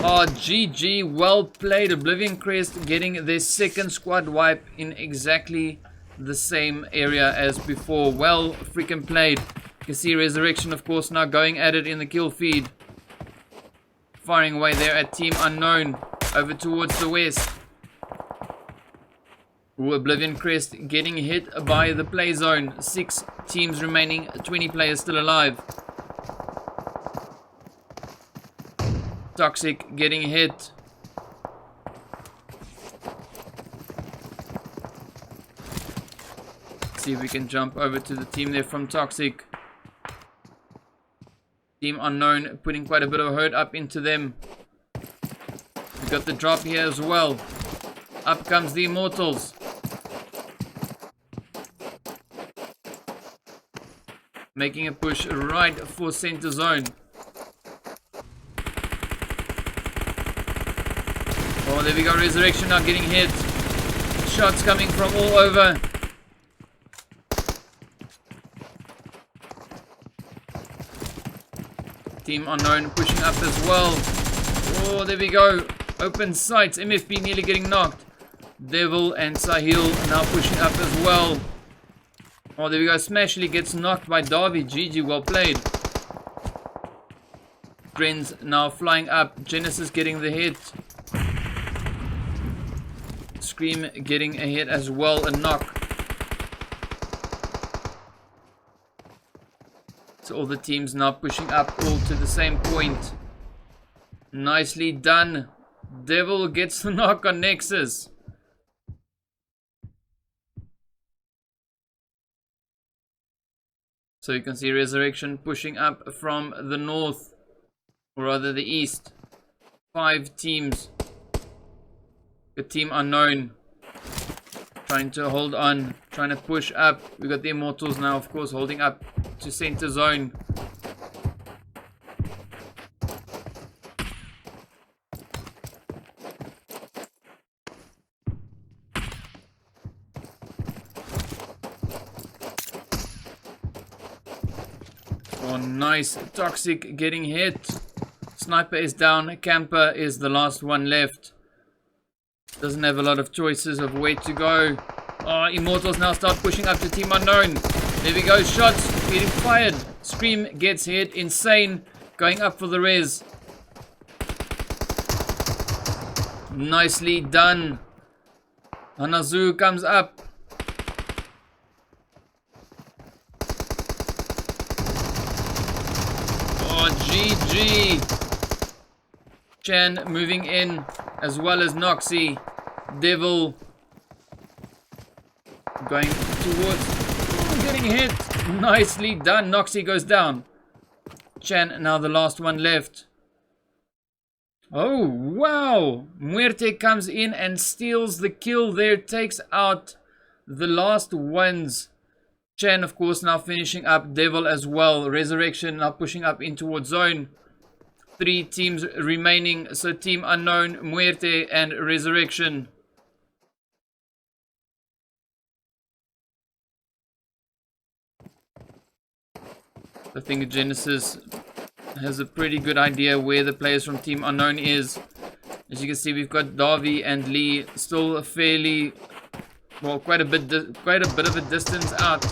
Oh, GG, well played. OblivionCrest getting their second squad wipe in exactly the same area as before. Well freaking played. You can see Resurrection, of course, now going at it in the kill feed. Firing away there at Team Unknown over towards the west. Ooh, OblivionCrest getting hit by the play zone. 6 teams remaining, 20 players still alive. Toxic getting hit. See if we can jump over to the team there from Toxic. Team Unknown putting quite a bit of hurt up into them. We got the drop here as well. Up comes the Immortalz. Making a push right for center zone. Oh, there we go. Resurrection now getting hit. Shots coming from all over. Team Unknown pushing up as well. Oh, there we go. Open sights. MFP nearly getting knocked. Devil and Sahil now pushing up as well. Oh, there we go. Smashly gets knocked by Darby. GG, well played. Friends now flying up. Genesis getting the hit. Scream getting a hit as well, a knock. So all the teams now pushing up all to the same point. Nicely done. Devil gets the knock on Nexus. So you can see Resurrection pushing up from the north, or rather the east. 5 teams. The Team Unknown trying to hold on, trying to push up. We got the Immortalz now, of course, holding up to center zone. Oh, nice. Toxic getting hit. Sniper is down. Camper is the last one left. Doesn't have a lot of choices of where to go. Oh, Immortalz now start pushing up to Team Unknown. There we go. Shots getting fired. Scream gets hit. Insane going up for the res. Nicely done. Hanazu comes up. Oh, GG. Chan moving in, as well as Noxy. Devil going towards, getting hit. Nicely done. Noxy goes down. Chan now the last one left. Oh, wow. Muerte comes in and steals the kill there. Takes out the last ones. Chan, of course, now finishing up. Devil as well. Resurrection now pushing up in towards zone. 3 teams remaining, so Team Unknown, Muerte, and Resurrection. I think Genesis has a pretty good idea where the players from Team Unknown is. As you can see, we've got Darby and Lee still fairly, well, quite a bit of a distance out.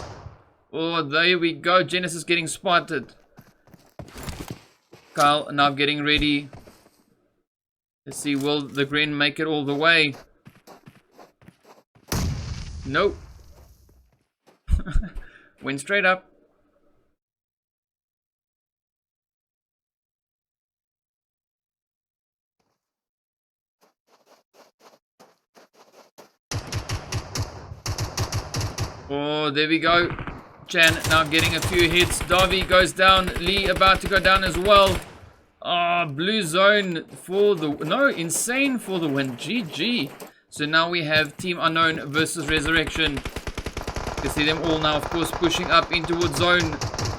Oh, there we go. Genesis getting spotted. Kyle now getting ready. Let's see, will the Gren make it all the way? Nope. Went straight up. Oh, there we go. Chan now getting a few hits. Darby goes down. Lee about to go down as well. Ah, blue zone for the... No, insane for the win. GG. So now we have Team Unknown versus Resurrection. You can see them all now, of course, pushing up in towards zone.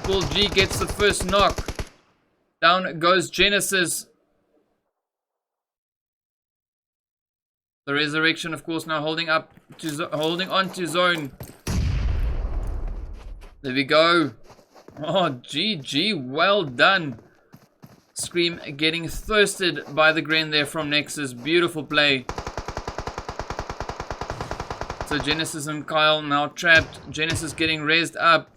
Paul G gets the first knock. Down goes Genesis. The Resurrection, of course, now holding on to zone. There we go. Oh, GG. Well done. Scream getting thirsted by the Gren there from Nexus. Beautiful play. So Genesis and Kyle now trapped. Genesis getting raised up.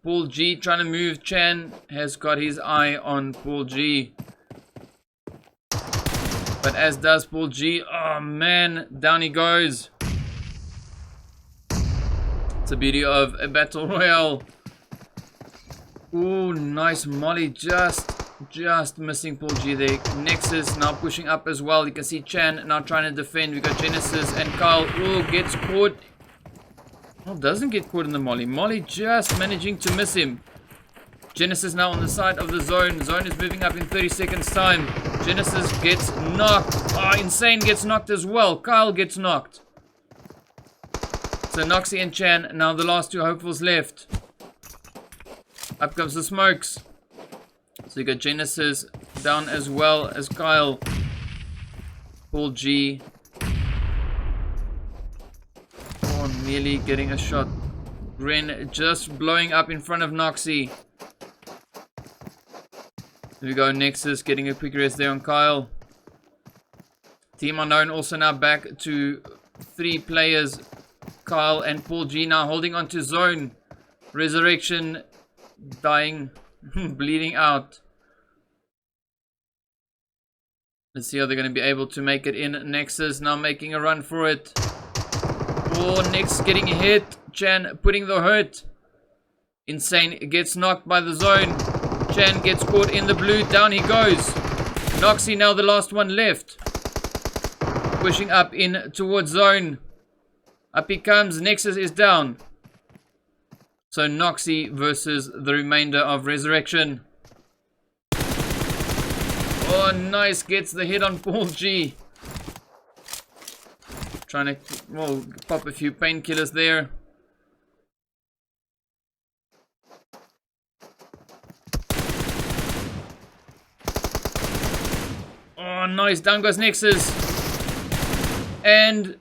Paul G trying to move. Chan has got his eye on Paul G. But as does Paul G. Oh man, down he goes. It's the beauty of a battle royale. Ooh, nice molly. Just missing Paul G there. Nexus now pushing up as well. You can see Chan now trying to defend. We got Genesis and Kyle. Ooh, gets caught. Oh, doesn't get caught in the molly. Molly just managing to miss him. Genesis now on the side of the zone. Zone is moving up in 30 seconds time. Genesis gets knocked. Oh, Insane gets knocked as well. Kyle gets knocked. So Noxy and Chan, now the last two hopefuls left. Up comes the smokes. So you got Genesis down as well as Kyle. Paul G. Oh, nearly getting a shot. Ren just blowing up in front of Noxy. There we go, Nexus getting a quick rest there on Kyle. Team Unknown also now back to 3 players. Kyle and Paul G now holding on to zone. Resurrection dying, bleeding out. Let's see how they're going to be able to make it in. Nexus now making a run for it. Oh, Nexus getting hit. Chan putting the hurt. Insane gets knocked by the zone. Chan gets caught in the blue. Down he goes. Noxy now the last one left. Pushing up in towards zone. Up he comes. Nexus is down. So Noxy versus the remainder of Resurrection. Oh, nice. Gets the hit on Paul G. Trying to, well, pop a few painkillers there. Oh, nice. Down goes Nexus. And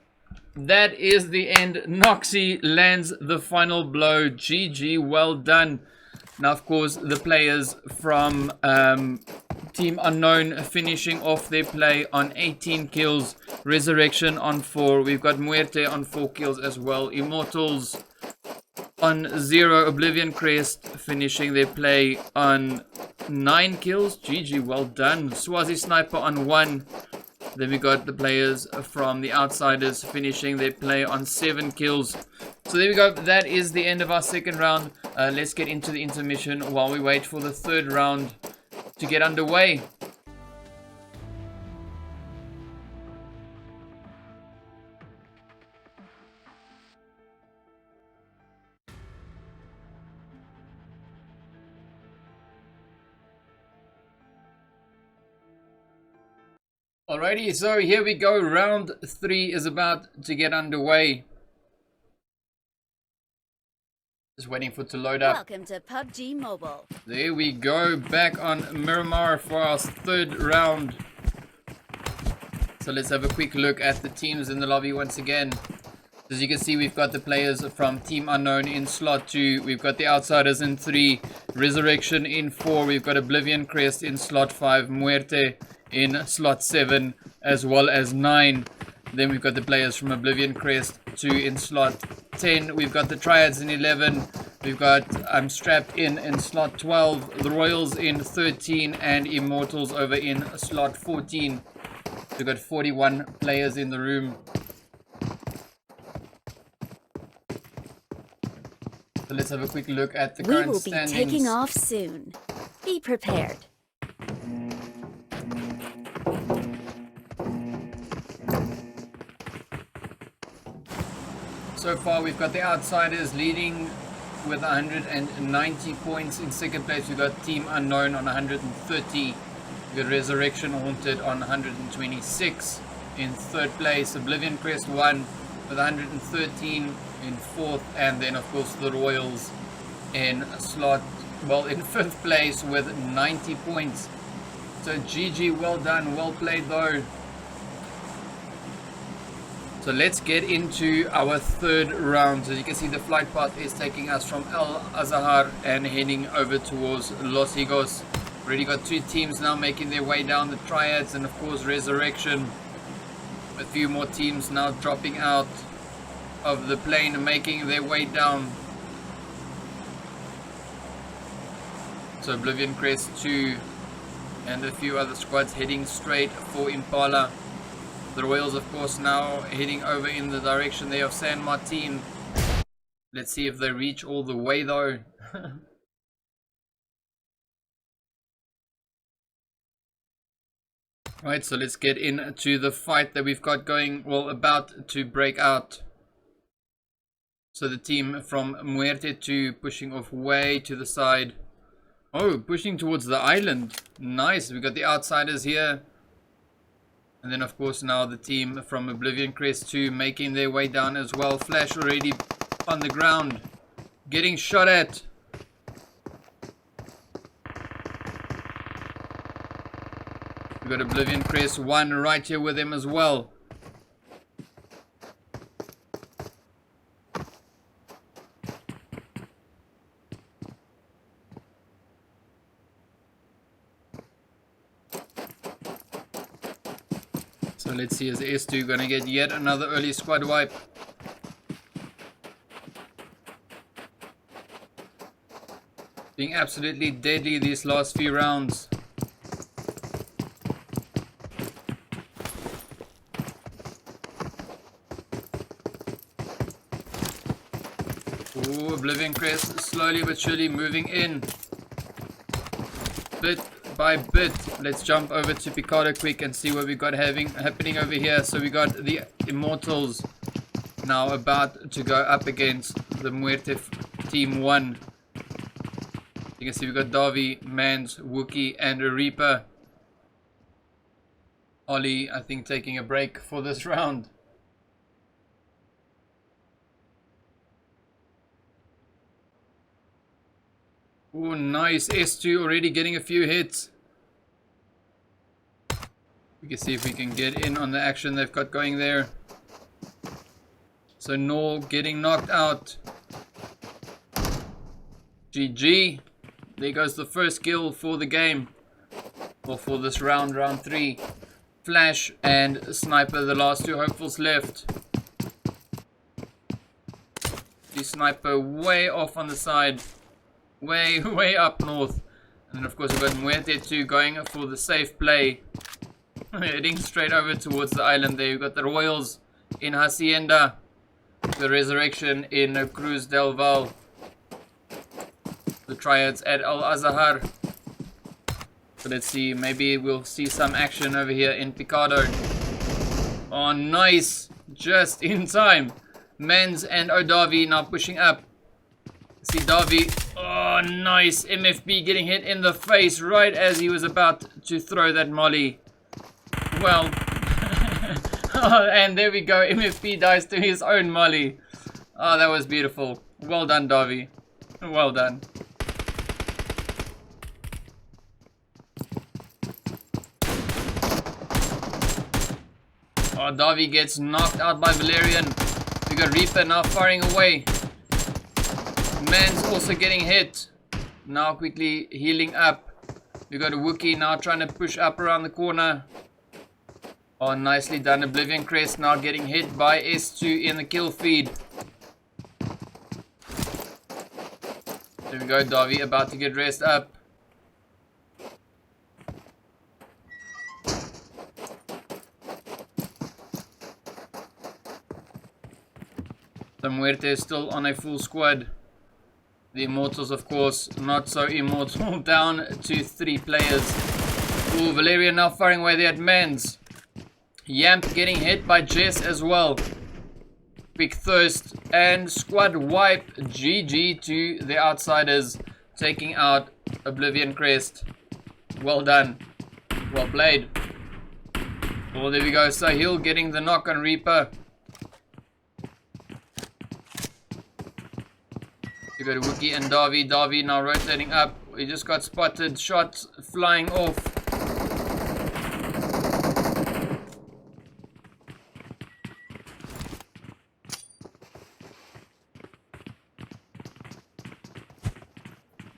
that is the end. Noxy lands the final blow. GG, well done. Now, of course, the players from Team Unknown finishing off their play on 18 kills. Resurrection on 4. We've got Muerte on 4 kills as well. Immortalz on 0. OblivionCrest finishing their play on 9 kills. GG, well done. Swazi Sniper on 1. Then we got the players from the Outsiders finishing their play on 7 kills. So there we go. That is the end of our second round. Let's get into the intermission while we wait for the third round to get underway. Alrighty, so here we go. Round 3 is about to get underway. Just waiting for it to load up. Welcome to PUBG Mobile. There we go. Back on Miramar for our third round. So let's have a quick look at the teams in the lobby once again. As you can see, we've got the players from Team Unknown in slot 2. We've got the Outsiders in 3. Resurrection in 4. We've got OblivionCrest in slot 5. Muerte in slot 7 as well as 9. Then we've got the players from OblivionCrest 2 in slot 10. We've got the Tryads in 11. We've got I'm Strapped in slot 12. The Royals in 13 and Immortalz over in slot 14. We've got 41 players in the room. So let's have a quick look at the We current will be standings. taking off soon. Be prepared. So far we've got the Outsiders leading with 190 points. In second place we've got Team Unknown on 130. We've got resHaunteD on 126. In third place OblivionCrest 1 with 113 in fourth, and then of course the Royals in in fifth place with 90 points. So GG, well done, well played though. So let's get into our third round. As you can see, the flight path is taking us from El Azahar and heading over towards Los Higos. Already got two teams now making their way down, the Tryads and of course Resurrection. A few more teams now dropping out of the plane and making their way down. So OblivionCrest 2 and a few other squads heading straight for Impala. The Royals, of course, now heading over in the direction there of San Martin. Let's see if they reach all the way though. Right, so let's get into the fight that we've got going, well, about to break out. So the team from Muerte 2 pushing off way to the side. Oh, pushing towards the island. Nice, we've got the Outsiders here. And then of course now the team from OblivionCrest 2 making their way down as well. Flash already on the ground, getting shot at. We've got OblivionCrest 1 right here with him as well. So let's see, is S2 gonna get yet another early squad wipe? Being absolutely deadly these last few rounds. Ooh, OblivionCrest slowly but surely moving in. Bit by bit. Let's jump over to Picardo quick and see what we got happening over here. So we got the Immortalz now about to go up against the Muerte team 1. You can see we got Davi, Mans, Wookie and a Reaper. Ollie, I think, taking a break for this round. Oh, nice. S2 already getting a few hits. We can see if we can get in on the action they've got going there. So Nor getting knocked out. GG. There goes the first kill for the game. Or for this round, round 3. Flash and Sniper, the last two hopefuls left. The Sniper way off on the side. Way up north. And then of course we've got Muerte 2 going for the safe play. Heading straight over towards the island there. We've got the Royals in Hacienda. The Resurrection in Cruz del Val. The Tryads at Al Azahar. So let's see, maybe we'll see some action over here in Picardo. Oh, nice. Just in time. Mens and Odavi now pushing up. See Davi. Oh, nice. MFB getting hit in the face right as he was about to throw that molly. Well. Oh, and there we go. MFB dies to his own molly. Oh, that was beautiful. Well done, Davi. Well done. Oh, Davi gets knocked out by Valerian. We got Reaper now firing away. Man's also getting hit. Now quickly healing up. We got a Wookie now trying to push up around the corner. Oh, nicely done. OblivionCrest now getting hit by S2 in the kill feed. There we go, Davi about to get dressed up. The Muerte is still on a full squad. The Immortalz, of course, not so immortal, down to 3 players. Ooh, Valerian now firing away there at Mans. Yamp getting hit by Jess as well. Quick thirst and squad wipe. GG to the outsiders, taking out OblivionCrest. Well done. Well played. Oh, there we go. Sahil getting the knock on Reaper. We go to Wookie and Davi. Davi now rotating up. He just got spotted. Shots flying off.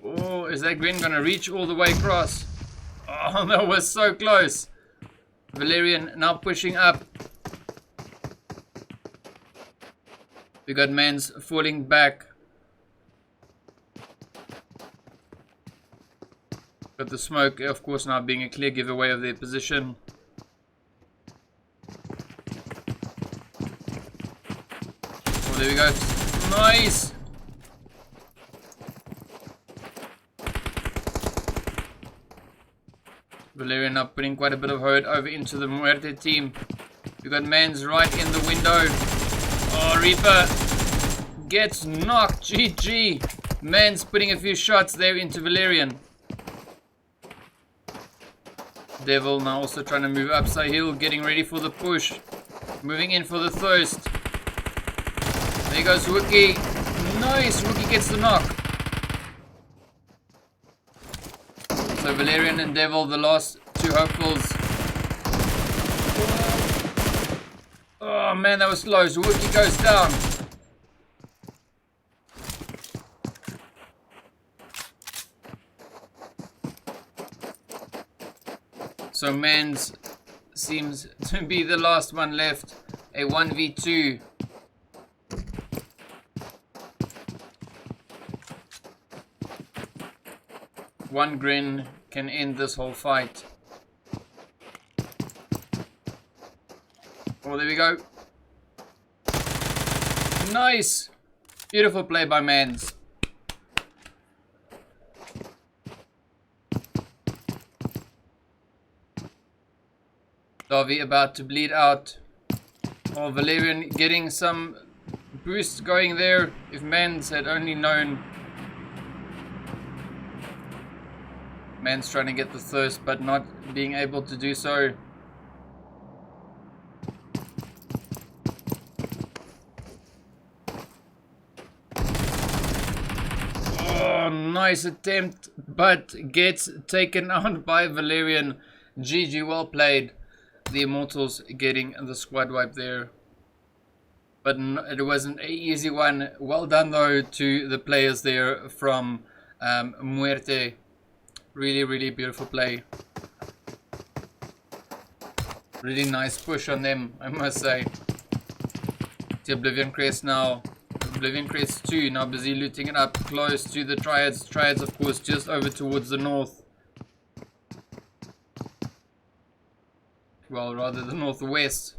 Oh, is that Gren gonna reach all the way across? Oh, that was so close. Valerian now pushing up. We got Mans falling back. Got the smoke, of course, now being a clear giveaway of their position. Oh, there we go. Nice! Valerian now putting quite a bit of hurt over into the Muerte team. We got Mans right in the window. Oh, Reaper gets knocked. GG. Mans putting a few shots there into Valerian. Devil now also trying to move up. Sahil getting ready for the push. Moving in for the thirst. There goes Wookie. Nice. Wookie gets the knock. So Valerian and Devil, the last 2 hopefuls. Oh man, that was close. Wookie goes down. So Mans seems to be the last one left. A 1v2. One Grin can end this whole fight. Oh, there we go. Nice. Beautiful play by Mans. Davi about to bleed out. Oh, Valerian getting some boost going there. If Mans had only known. Mans trying to get the thirst, but not being able to do so. Oh, nice attempt, but gets taken out by Valerian. GG, well played. The Immortalz getting the squad wipe there. But it wasn't an easy one. Well done though to the players there from Muerte. Really, really beautiful play. Really nice push on them, I must say. To OblivionCrest now. OblivionCrest 2 now busy looting it up close to the Tryads. Tryads, of course, just over towards the north. Well, rather the northwest.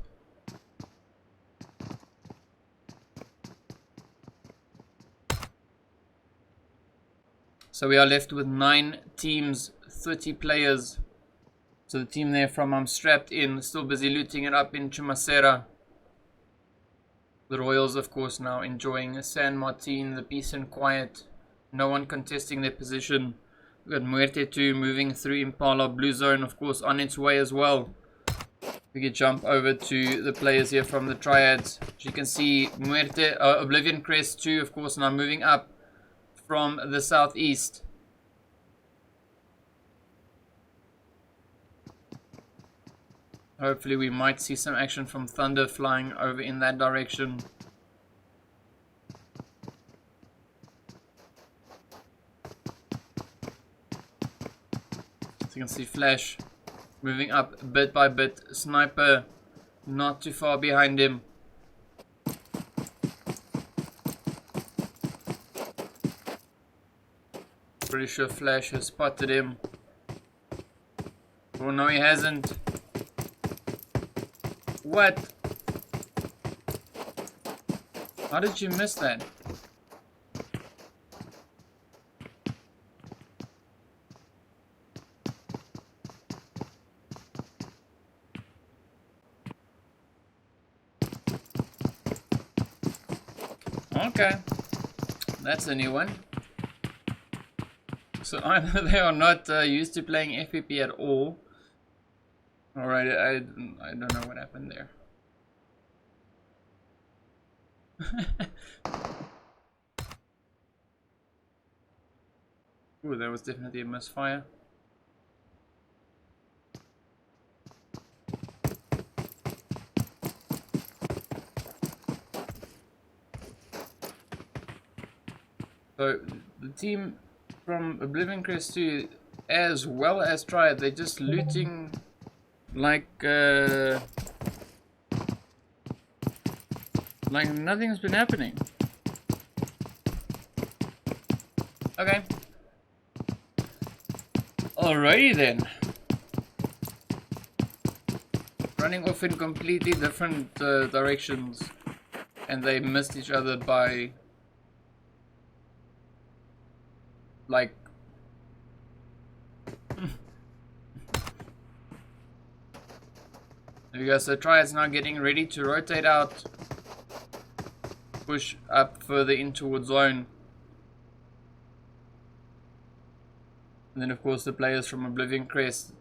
So we are left with 9 teams, 30 players. So the team there from I'm strapped in, still busy looting it up in Chumasera. The Royals, of course, now enjoying San Martin, the peace and quiet. No one contesting their position. We've got Muerte 2 moving through Impala. Blue Zone, of course, on its way as well. We can jump over to the players here from the Tryads. As you can see, Muerte, OblivionCrest 2, of course, now moving up from the southeast. Hopefully we might see some action from Thunder flying over in that direction. So you can see Flash moving up bit by bit. Sniper not too far behind him. Pretty sure Flash has spotted him. Oh no, he hasn't. What? How did you miss that? Okay, that's a new one. So either they are not used to playing FPP at all. Alright, I don't know what happened there. Ooh, that was definitely a misfire. So the team from OblivionCrest 2 as well as Tryad, they're just looting like nothing's been happening. Okay. Alrighty then. Running off in completely different directions, and they missed each other by like there we go. So Tryad's now getting ready to rotate out, push up further in towards zone. And then of course the players from OblivionCrest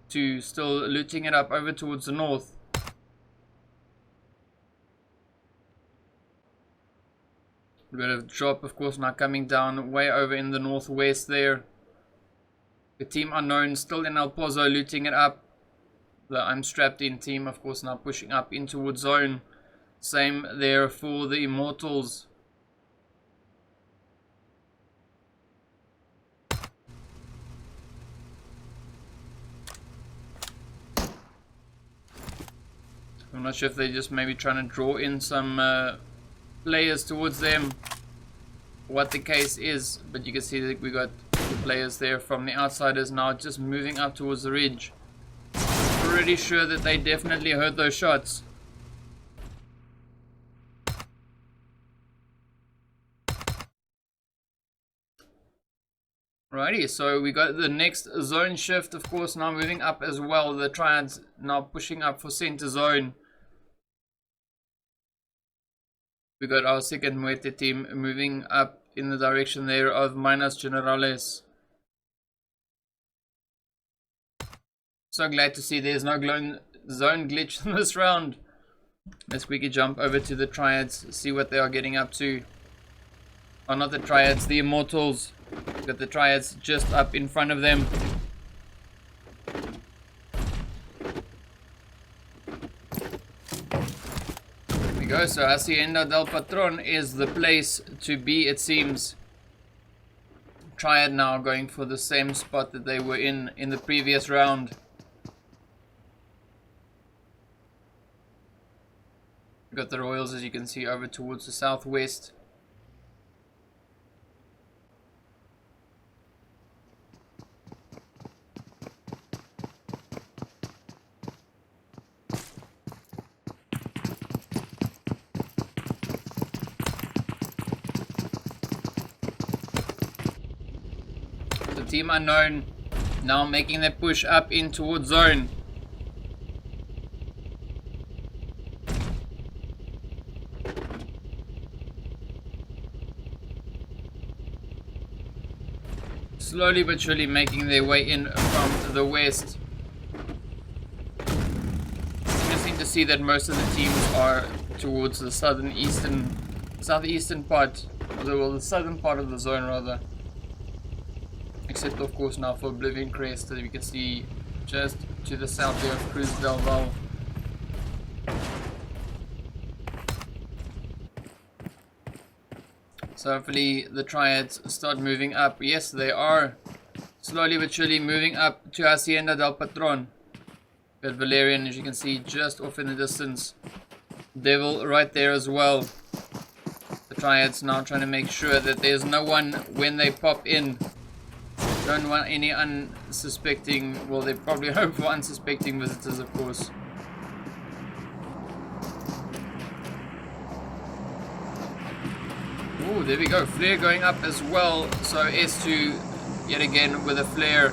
2 still looting it up over towards the north. A bit of drop of course now coming down way over in the northwest there. The team unknown still in El Pozo looting it up. The I'm strapped in team of course now pushing up in towards zone. Same there for the Immortalz. I'm not sure if they're just maybe trying to draw in some players towards them, what the case is, but you can see that we got the players there from the outsiders now just moving up towards the ridge. Pretty sure that they definitely heard those shots. Alrighty, so we got the next zone shift of course now moving up as well. The Tryad's now pushing up for center zone. We got our second Muerte team moving up in the direction there of Minas Generales. So glad to see there's no zone glitch in this round. Let's quickly jump over to the Tryads, see what they are getting up to. Oh, not the Tryads, the Immortalz. Got the Tryads just up in front of them. Go, so Hacienda del Patron is the place to be, it seems. Tryad now going for the same spot that they were in the previous round. We've got the Royals, as you can see, over towards the southwest. Team unknown now making their push up in towards zone. Slowly but surely making their way in from the west. Interesting to see that most of the teams are towards the southeastern part, well, the southern part of the zone rather. Except of course now for OblivionCrest that we can see just to the south there of Cruz del Val. So hopefully the Tryads start moving up. Yes, they are slowly but surely moving up to Hacienda del Patron. Got Valerian, as you can see, just off in the distance. Devil right there as well. The Tryads now trying to make sure that there's no one when they pop in. Don't want any unsuspecting, well, they probably hope for unsuspecting visitors, of course. Oh, there we go. Flare going up as well. So S2 yet again with a flare.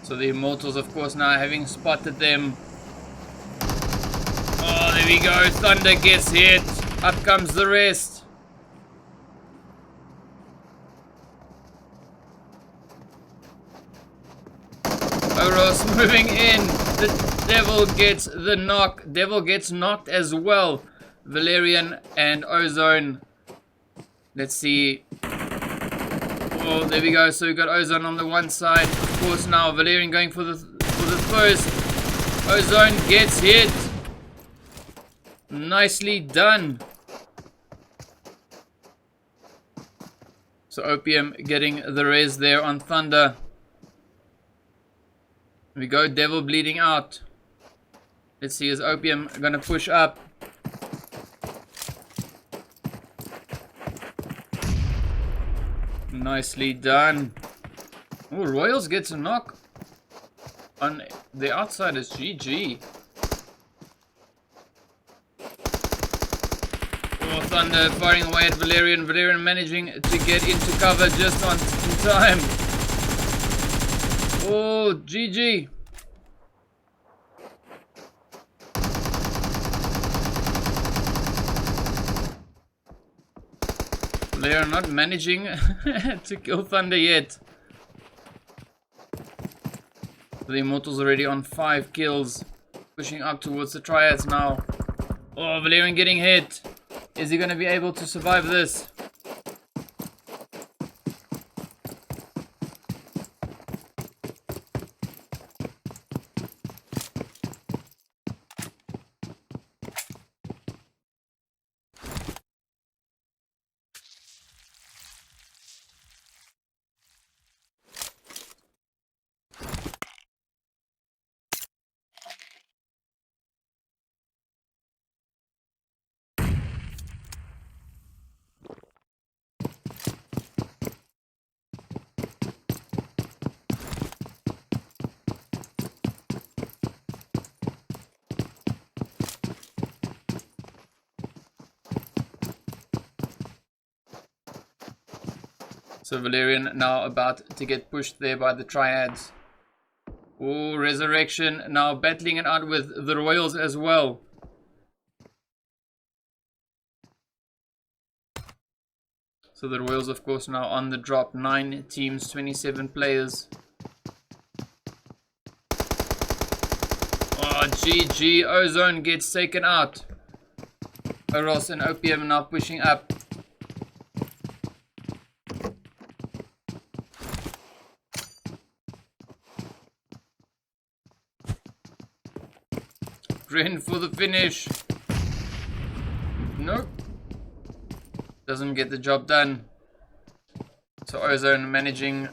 So the Immortalz, of course, now having spotted them. Oh, there we go. Thunder gets hit. Up comes the rest. Oros moving in. The Devil gets the knock. Devil gets knocked as well. Valerian and Ozone. Let's see. Oh, there we go. So we got Ozone on the one side. Of course, now Valerian going for the first. Ozone gets hit. Nicely done. So Opium getting the res there on Thunder. There we go. Devil bleeding out. Let's see, is Opium gonna push up? Nicely done. Oh, Royals gets a knock on the outsiders. GG. Oh, Thunder firing away at Valerian. Valerian managing to get into cover just in time. Oh, GG. They are not managing to kill Thunder yet. The Immortalz already on 5 kills. Pushing up towards the Tryads now. Oh, Valerian getting hit. Is he going to be able to survive this? So Valerian now about to get pushed there by the Tryads. Oh, Resurrection now battling it out with the Royals as well. So the Royals, of course, now on the drop. 9 teams, 27 players. Oh, GG. Ozone gets taken out. Oros and Opium now pushing up. Ren for the finish. Nope. Doesn't get the job done. So Ozone managing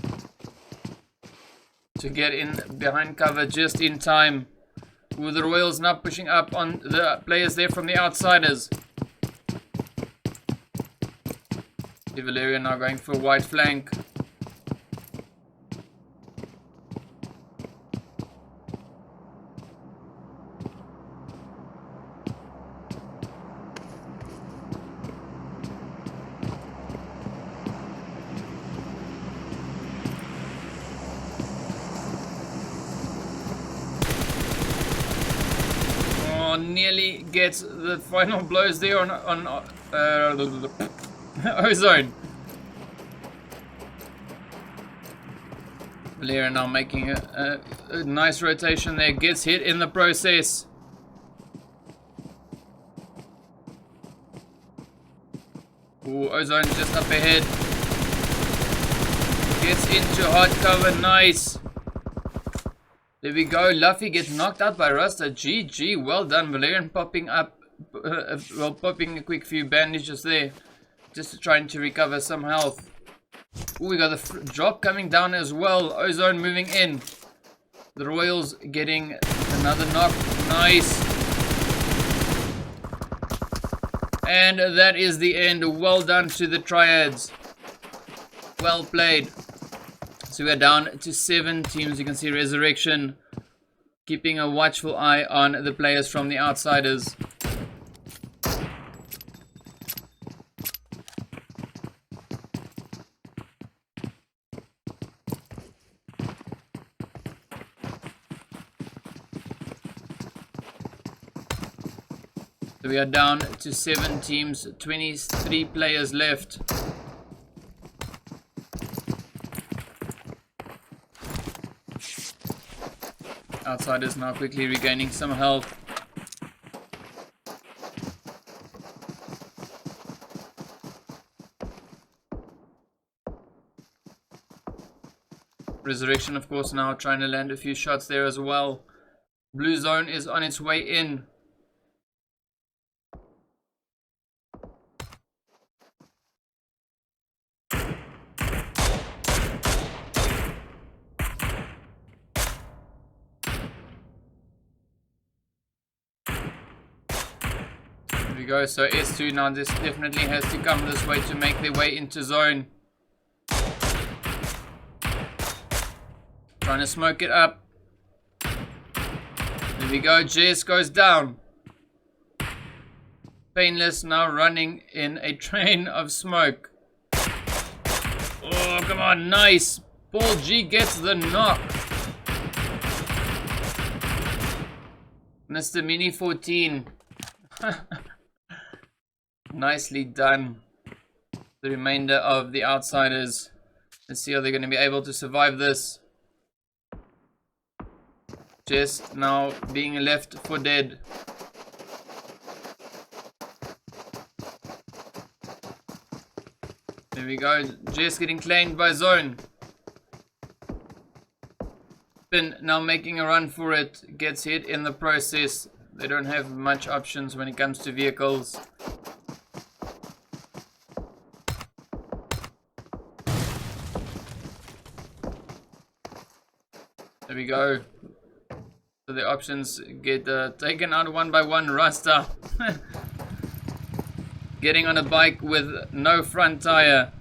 to get in behind cover just in time. With the Royals now pushing up on the players there from the outsiders. The Valerian now going for a wide flank. Nearly gets the final blows there on Ozone. Valerian now making a nice rotation there, gets hit in the process. Ooh, Ozone just up ahead. Gets into hard cover, nice. There we go. Luffy gets knocked out by Rasta. GG. Well done. Valerian popping up. Well, popping a quick few bandages there. Just trying to recover some health. Ooh, we got the drop coming down as well. Ozone moving in. The Royals getting another knock. Nice. And that is the end. Well done to the Tryads. Well played. So we are down to 7 teams. You can see Resurrection keeping a watchful eye on the players from the outsiders. So we are down to 7 teams, 23 players left. Outsiders now quickly regaining some health. Resurrection, of course, now trying to land a few shots there as well. Blue zone is on its way in. There we go. So S2 now this definitely has to come this way to make their way into zone. Trying to smoke it up. There we go. Jess goes down. Painless now running in a train of smoke. Oh, come on. Nice. Paul G gets the knock. Mr. Mini 14. Nicely done. The remainder of the outsiders. Let's see how they're going to be able to survive this. Just now being left for dead. There we go. Jess getting claimed by zone. Finn now making a run for it. Gets hit in the process. They don't have much options when it comes to vehicles. There we go. So the options get taken out one by one. Rasta getting on a bike with no front tire.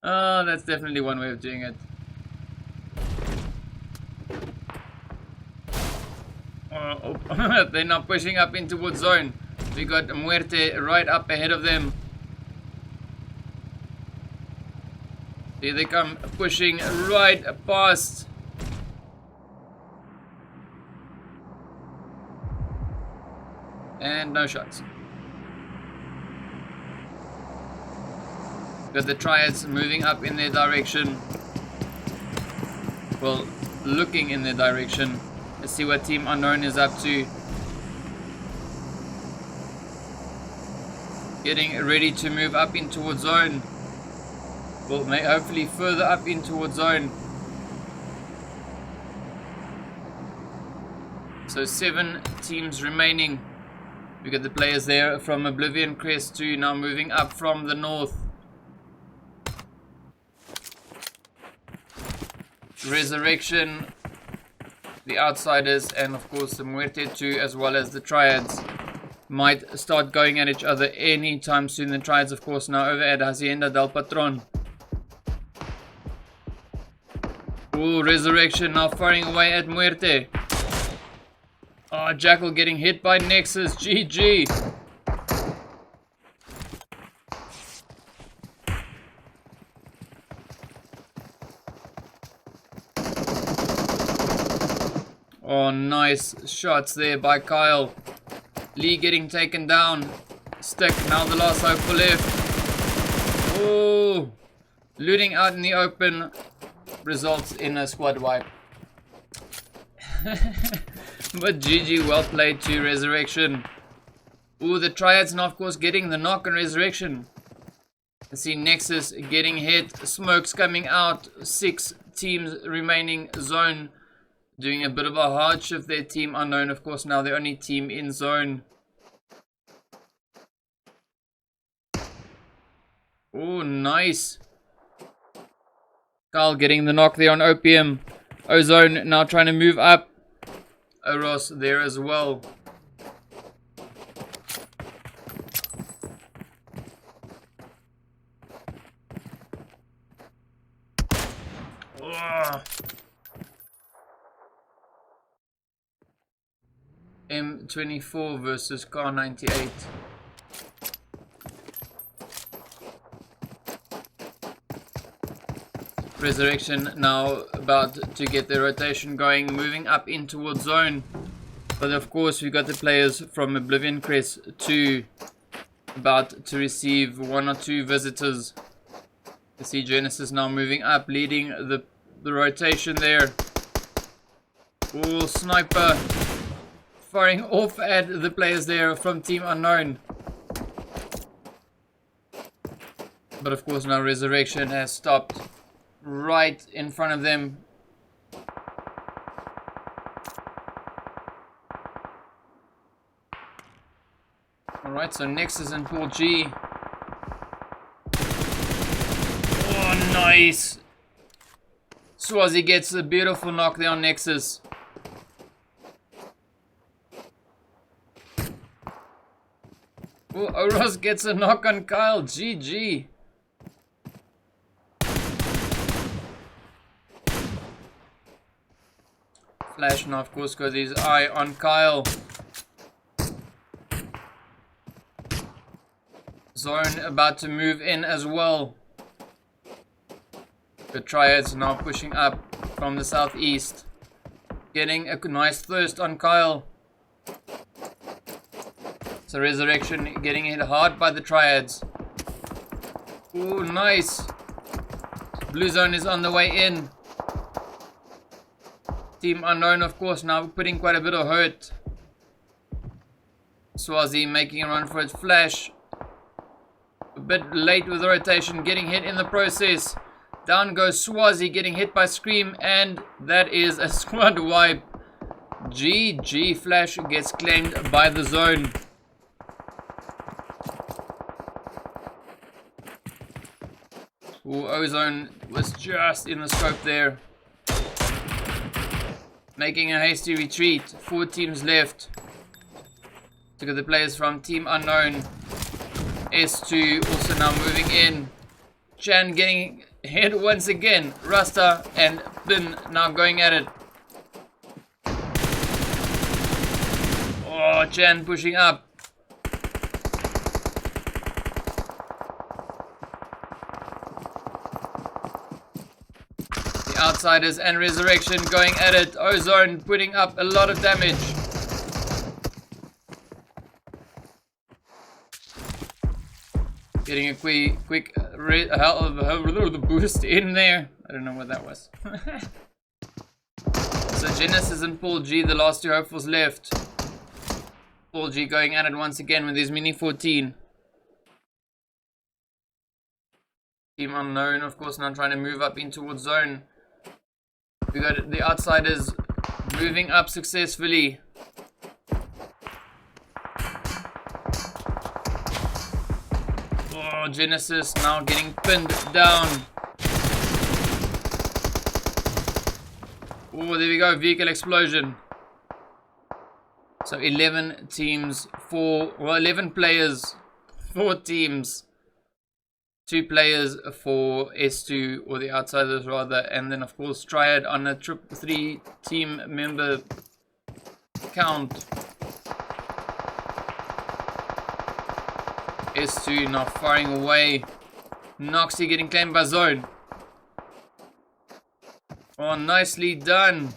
Oh, that's definitely one way of doing it. Oh, they're now pushing up in towards zone. We got Muerte right up ahead of them. Here they come, pushing right past. And no shots. Got the Tryads moving up in their direction. Well, looking in their direction. Let's see what Team Unknown is up to. Getting ready to move up in towards zone. Well, hopefully further up in towards zone. So 7 teams remaining. We got the players there from OblivionCrest 2 now moving up from the north. Resurrection, the outsiders, and of course the Muerte 2 as well as the Tryads might start going at each other anytime soon. The Tryads, of course, now over at Hacienda del Patron. Ooh, Resurrection now firing away at Muerte. Oh, Jackal getting hit by Nexus. GG. Oh, nice shots there by Kyle. Lee getting taken down. Stick, now the last hope for left. Oh, looting out in the open results in a squad wipe. But GG, well played to Resurrection. Ooh, the Tryads now of course getting the knock on Resurrection. Let's see Nexus getting hit. Smokes coming out. 6 teams remaining zone. Doing a bit of a hard shift there. Team Unknown, of course, now the only team in zone. Oh, nice. Carl getting the knock there on Opium. Ozone now trying to move up. Oros there as well. Oh. M24 versus Car 98. Resurrection now about to get the rotation going, moving up in towards zone. But of course, we got the players from OblivionCrest 2 about to receive 1 or 2 visitors. You see Genesis now moving up, leading the rotation there. Oh, sniper firing off at the players there from Team Unknown. But of course now Resurrection has stopped right in front of them. Alright, so Nexus and Paul G. Oh, nice! Swazi gets a beautiful knock there on Nexus. Oh, Oros gets a knock on Kyle. GG. Flash now, of course, got his eye on Kyle. Zone about to move in as well. The Tryads now pushing up from the southeast. Getting a nice thirst on Kyle. So Resurrection getting hit hard by the Tryads. Oh, nice. Blue zone is on the way in. Team Unknown, of course, now putting quite a bit of hurt. Swazi making a run for its flash. A bit late with the rotation, getting hit in the process. Down goes Swazi, getting hit by Scream, and that is a squad wipe. GG. Flash gets claimed by the zone. Ooh, Ozone was just in the scope there. Making a hasty retreat. 4 teams left. Look at the players from Team Unknown. S2 also now moving in. Chan getting hit once again. Rasta and Bin now going at it. Oh, Chan pushing up. The Outsiders and Resurrection going at it. Ozone putting up a lot of damage. Getting a quick boost in there. I don't know what that was. So Genesis and Paul G, the last 2 hopefuls left. Paul G going at it once again with his Mini 14. Team Unknown, of course, now trying to move up in towards zone. We got the Outsiders moving up successfully. Oh, Genesis now getting pinned down. Oh, there we go, vehicle explosion. So 11 teams, 11 players, 4 teams. 2 players for S2, or the Outsiders rather, and then of course Tryad on a 3 team member count. S2 now firing away. Noxy getting claimed by Zone. Oh, nicely done.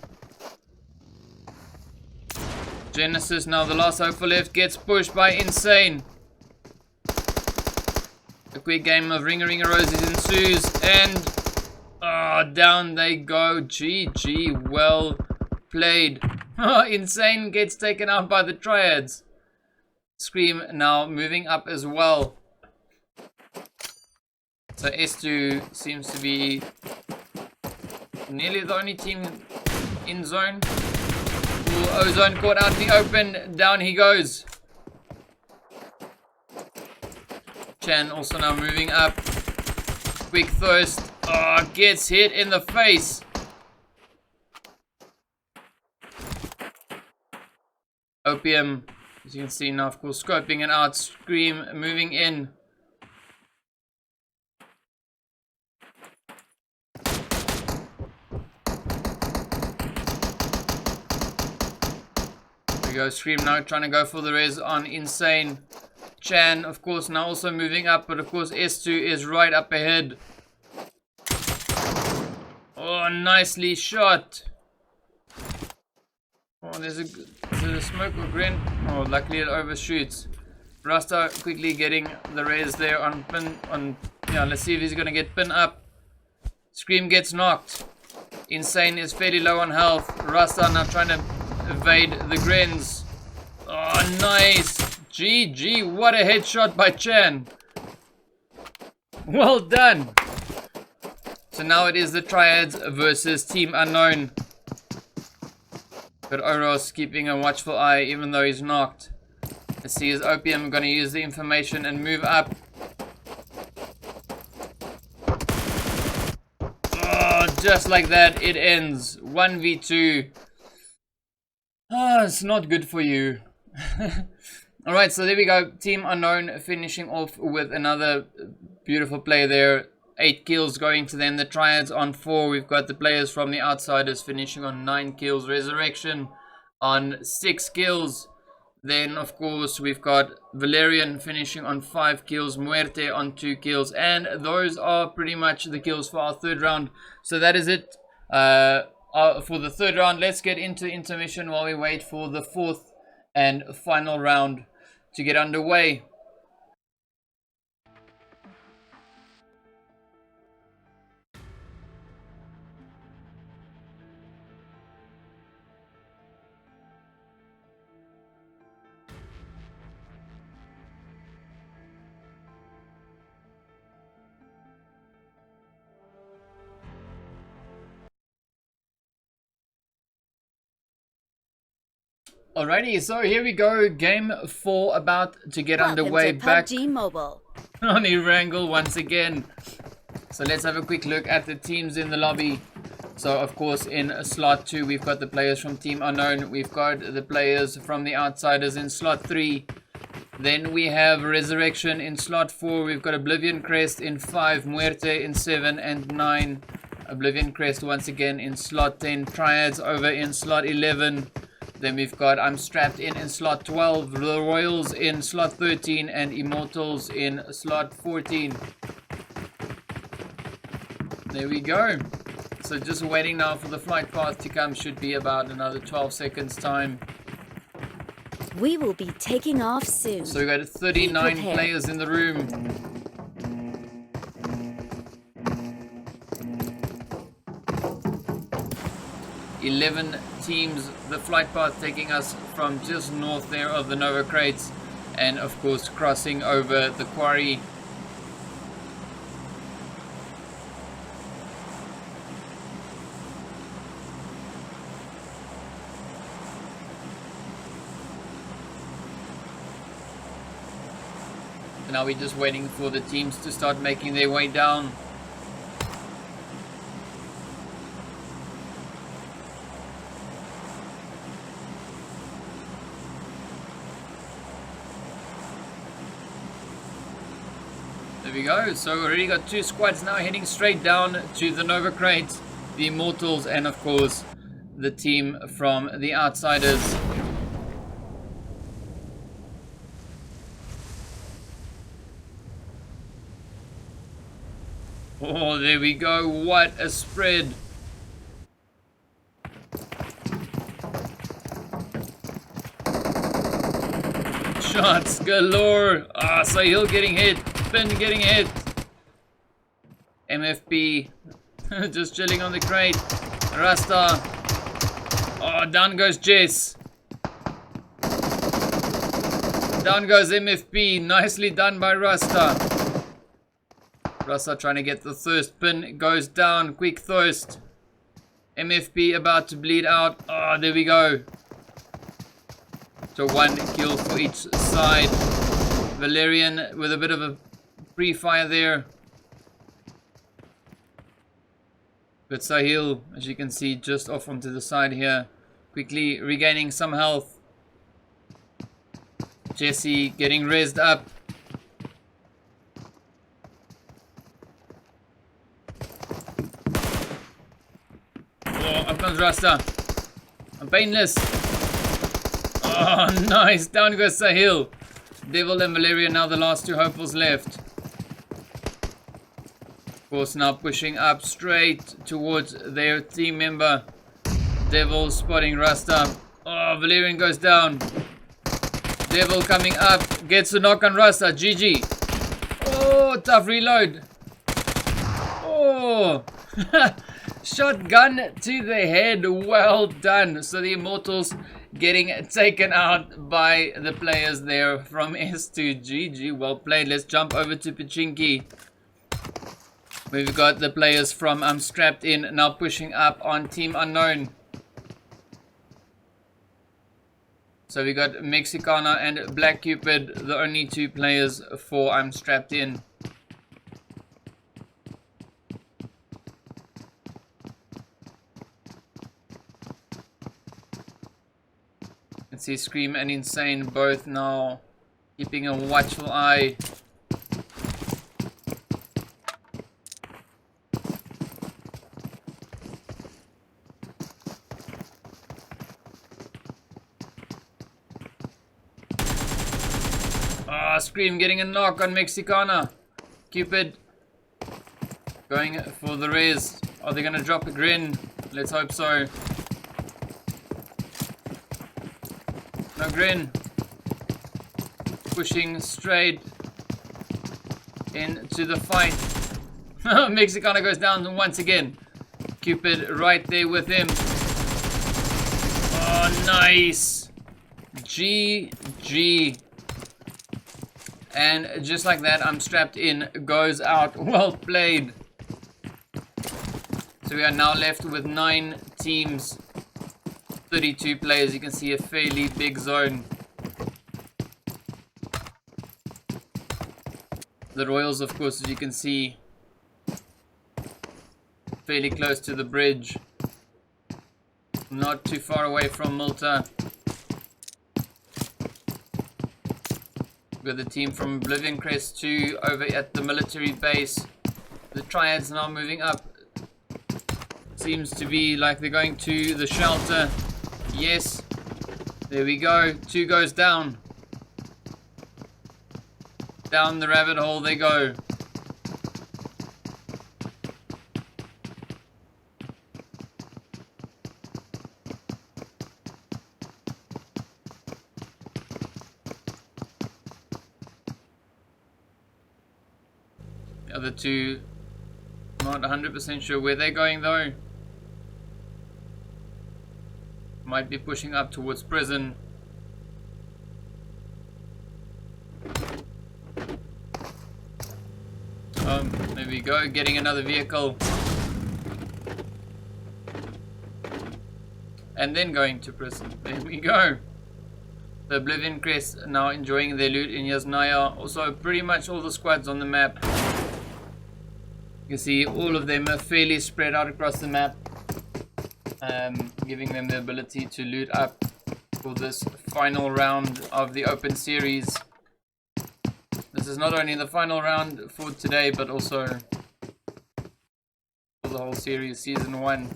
Genesis, now the last hope for left, gets pushed by Insane. A quick game of Ringer Roses ensues, and down they go. GG, well played. Insane gets taken out by the Tryads. Scream now moving up as well. So S2 seems to be nearly the only team in zone. Ooh, Ozone caught out in the open. Down he goes. Chan also now moving up. Quick thirst. Oh, gets hit in the face. Opium, as you can see now, of course, scoping it out. Scream moving in. There we go. Scream now trying to go for the res on Insane. Chan, of course, now also moving up, but of course S2 is right up ahead. Oh, nicely shot. Oh, is it a smoke or grin? Oh, luckily it overshoots. Rasta quickly getting the res there on pin. Yeah, let's see if he's gonna get pin up. Scream gets knocked. Insane is fairly low on health. Rasta now trying to evade the grins. Oh, nice. GG, what a headshot by Chan. Well done. So now it is the Tryads versus Team Unknown. But Oros keeping a watchful eye even though he's knocked. Let's see, is Opium going to use the information and move up? Oh, just like that, it ends. 1v2. Ah, it's not good for you. Alright, so there we go. Team Unknown finishing off with another beautiful play there. 8 kills going to them. The Tryads on 4. We've got the players from the Outsiders finishing on 9 kills. Resurrection on 6 kills. Then, of course, we've got Valerian finishing on 5 kills. Muerte on 2 kills. And those are pretty much the kills for our third round. So that is it for the third round. Let's get into intermission while we wait for the fourth and final round to get underway. Alrighty, so here we go. Game 4 about to get underway. Back PUBG Mobile on Erangel once again. So let's have a quick look at the teams in the lobby. So of course in slot 2 we've got the players from Team Unknown. We've got the players from the Outsiders in slot 3. Then we have Resurrection in slot 4. We've got OblivionCrest in 5. Muerte in 7 and 9. OblivionCrest once again in slot 10. Tryads over in slot 11. Then we've got I'm Strapped in slot 12, the Royals in slot 13, and Immortalz in slot 14. There we go. So just waiting now for the flight path to come. Should be about another 12 seconds time. We will be taking off soon. So we've got 39 players in the room. Eleven teams, the flight path taking us from just north there of the Nova crates, and of course crossing over the quarry. And now we're just waiting for the teams to start making their way down. There we go. So we already got 2 squads now heading straight down to the Nova crate, the Immortalz, and of course the team from the Outsiders. Oh, there we go. What a spread. Shots galore. Ah, Sahil getting hit. Finn getting hit. MFP just chilling on the crate. Rasta. Oh, down goes Jess. Down goes MFP. Nicely done by Rasta. Rasta trying to get the thirst. Pin goes down. Quick thirst. MFP about to bleed out. Oh, there we go. So 1 kill for each side. Valerian with a bit of a pre-fire there. But Sahil, as you can see, just off onto the side here. Quickly regaining some health. Jesse getting raised up. Oh, up comes Rasta. I'm painless. Oh, nice. Down goes Sahil. Devil and Valerian now the last 2 hopefuls left. Of course, now pushing up straight towards their team member. Devil spotting Rasta. Oh, Valerian goes down. Devil coming up. Gets the knock on Rasta. GG. Oh, tough reload. Oh. Shotgun to the head. Well done. So the Immortalz getting taken out by the players there from S2. GG. Well played. Let's jump over to Pachinki. We've got the players from Strapped In now pushing up on Team Unknown. So we got Mexicana and Black Cupid, the only two players for Strapped In. Let's see, Scream and Insane both now keeping a watchful eye. Scream getting a knock on Mexicana. Cupid going for the res. Are they gonna drop a grin? Let's hope so. No grin. Pushing straight into the fight. Mexicana goes down once again. Cupid right there with him. Oh, nice. GG. And just like that, Strapped In goes out. Well played. So we are now left with 9 teams, 32 players. You can see a fairly big zone. The Royals, of course, as you can see, fairly close to the bridge. Not too far away from Malta. We've got the team from OblivionCrest 2 over at the military base. The Tryads now moving up. Seems to be like they're going to the shelter. Yes. There we go. 2 goes down. Down the rabbit hole they go. The other 2, not 100% sure where they're going though. Might be pushing up towards prison. There we go, getting another vehicle. And then going to prison. There we go. The OblivionCrest now enjoying their loot in Yasnaya. Also pretty much all the squads on the map. You can see all of them are fairly spread out across the map. Giving them the ability to loot up for this final round of the open series. This is not only the final round for today, but also for the whole series, season 1.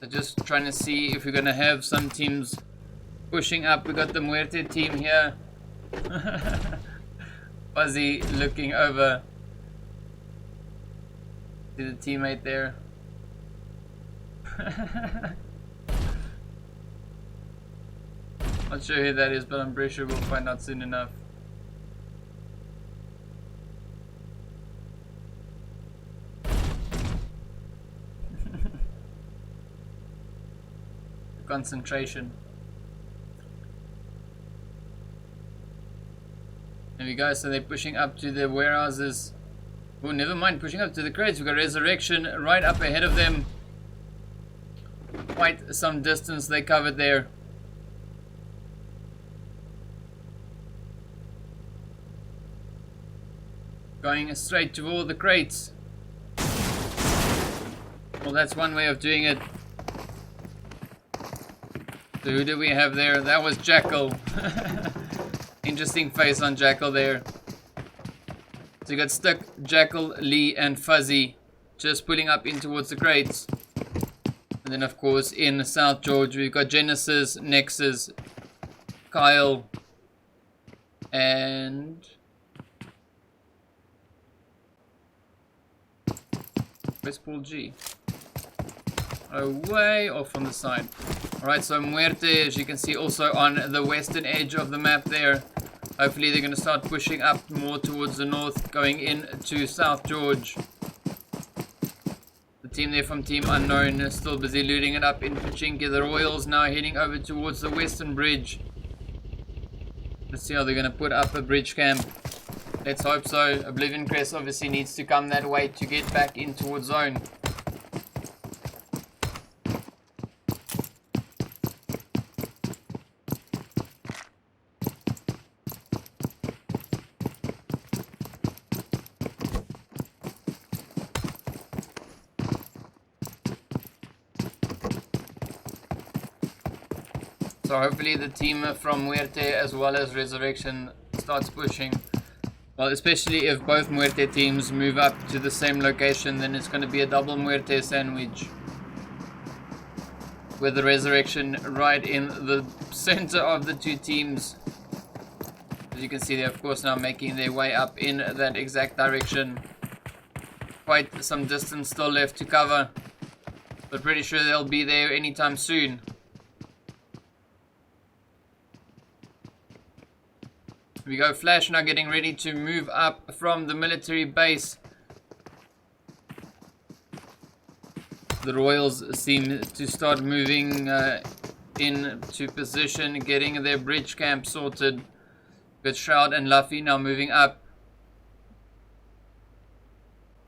So just trying to see if we're going to have some teams pushing up. We got the Muerte team here. Fuzzy looking over to the teammate there. Not sure who that is, but I'm pretty sure we'll find out soon enough. Concentration. There we go, so they're pushing up to the warehouses. Oh, never mind, pushing up to the crates. We've got Resurrection right up ahead of them. Quite some distance they covered there. Going straight toward the crates. Well, that's one way of doing it. So who do we have there? That was Jackal. Interesting face on Jackal there. So you got Stuck, Jackal, Lee, and Fuzzy just pulling up in towards the crates. And then of course in South George we've got Genesis, Nexus, Kyle, and Where's Paul G? Oh, way off on the side. Alright, so Muerte, as you can see, also on the western edge of the map there. Hopefully they're going to start pushing up more towards the north, going into South George. The team there from Team Unknown is still busy looting it up in Pachinki. The Royals now heading over towards the western bridge. Let's see how they're going to put up a bridge camp. Let's hope so. OblivionCrest obviously needs to come that way to get back in towards zone. So hopefully the team from Muerte as well as Resurrection starts pushing. Well, especially if both Muerte teams move up to the same location, then it's going to be a double Muerte sandwich. With the Resurrection right in the center of the two teams. As you can see, they're of course now making their way up in that exact direction. Quite some distance still left to cover, but pretty sure they'll be there anytime soon. Here we go, Flash now getting ready to move up from the military base. The Royals seem to start moving into position, getting their bridge camp sorted. With Shroud and Luffy now moving up.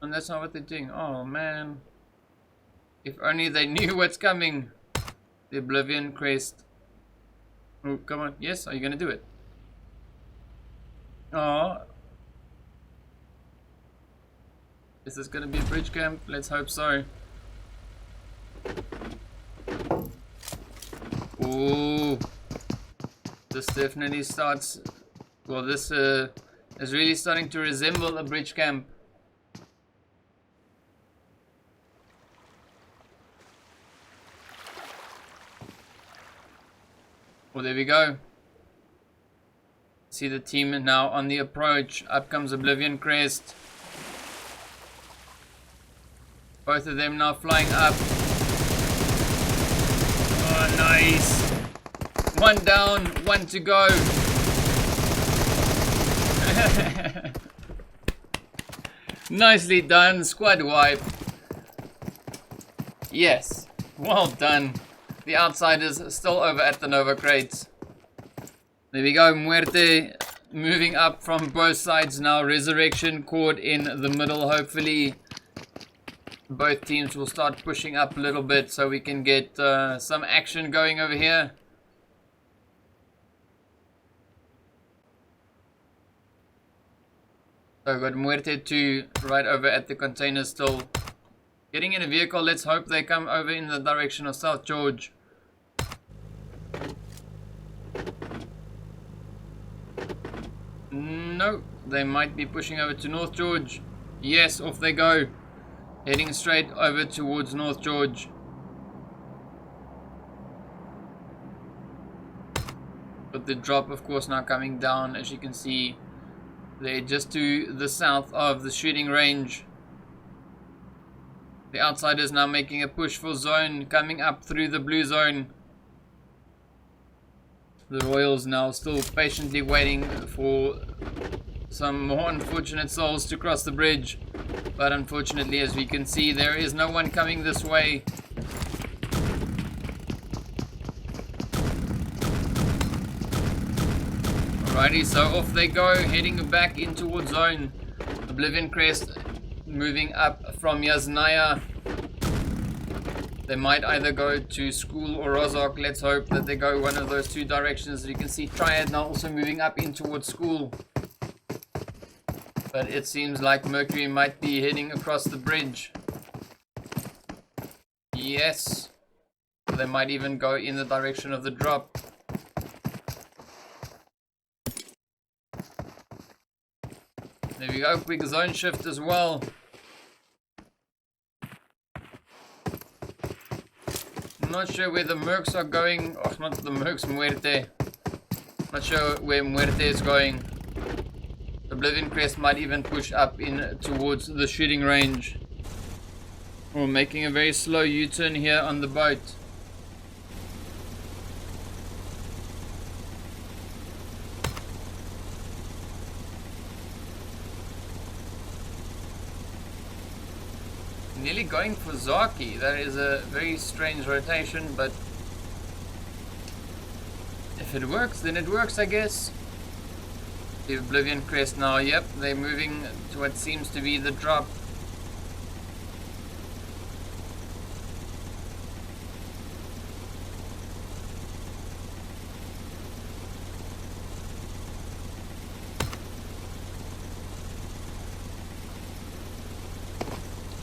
And that's not what they're doing. Oh man. If only they knew what's coming. The OblivionCrest. Oh, come on. Yes, are you going to do it? Oh. Is this going to be a bridge camp? Let's hope so. Ooh. This definitely starts... Well, this is really starting to resemble a bridge camp. Well, there we go. See the team now on the approach. Up comes OblivionCrest. Both of them now flying up. Oh, nice. One down, one to go. Nicely done, squad wipe. Yes, well done. The outsiders still over at the Nova crates. There we go, Muerte moving up from both sides now. Resurrection caught in the middle. Hopefully both teams will start pushing up a little bit so we can get some action going over here. So we've got Muerte 2 right over at the container still. Getting in a vehicle, let's hope they come over in the direction of South George. No, they might be pushing over to North George. Yes, off they go. Heading straight over towards North George. But the drop of course now coming down, as you can see. They're just to the south of the shooting range. The outsiders now making a push for zone, coming up through the blue zone. The Royals now still patiently waiting for some more unfortunate souls to cross the bridge. But unfortunately, as we can see, there is no one coming this way. Alrighty, so off they go, heading back in towards zone. OblivionCrest moving up from Yasnaya. They might either go to school or Rozhok. Let's hope that they go one of those two directions. You can see Tryad now also moving up in towards school. But it seems like Mercury might be heading across the bridge. Yes. They might even go in the direction of the drop. There we go, quick zone shift as well. I'm not sure where the Mercs are going. Oh, not the Mercs, Muerte. Not sure where Muerte is going. OblivionCrest might even push up in towards the shooting range. We're making a very slow U-turn here on the boat. Nearly going for Zaki. That is a very strange rotation, but if it works, then it works, I guess. The OblivionCrest now, yep, they're moving to what seems to be the drop.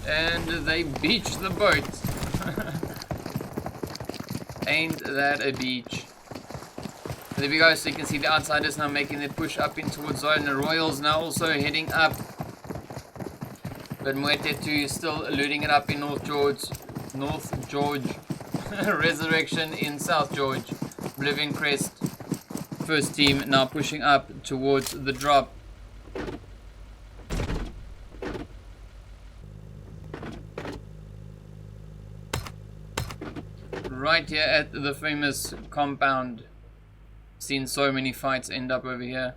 And they beach the boat. Ain't that a beach? There we go, so you can see the outsiders now making their push up in towards zone. The Royals now also heading up. But Muerte 2 is still looting it up in North George. Resurrection in South George. OblivionCrest. First team now pushing up towards the drop. Right here at the famous compound. Seen so many fights end up over here.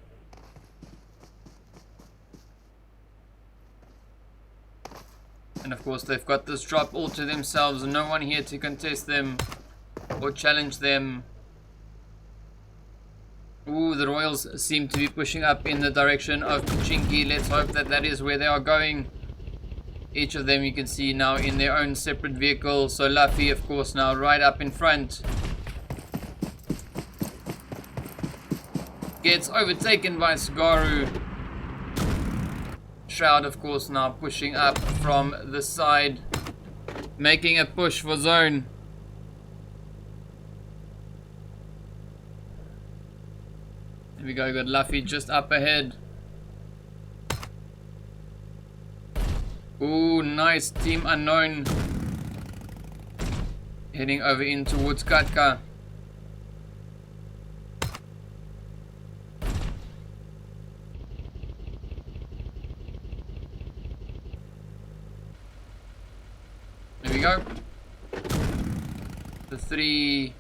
And of course they've got this drop all to themselves. No one here to contest them or challenge them. Ooh, the Royals seem to be pushing up in the direction of Pachinki. Let's hope that that is where they are going. Each of them you can see now in their own separate vehicle. So Luffy, of course, now right up in front. Gets overtaken by Sugaru. Shroud, of course, now pushing up from the side. Making a push for zone. There we go, got Luffy just up ahead. Ooh, nice. Team Unknown heading over in towards Katka. There we go. The three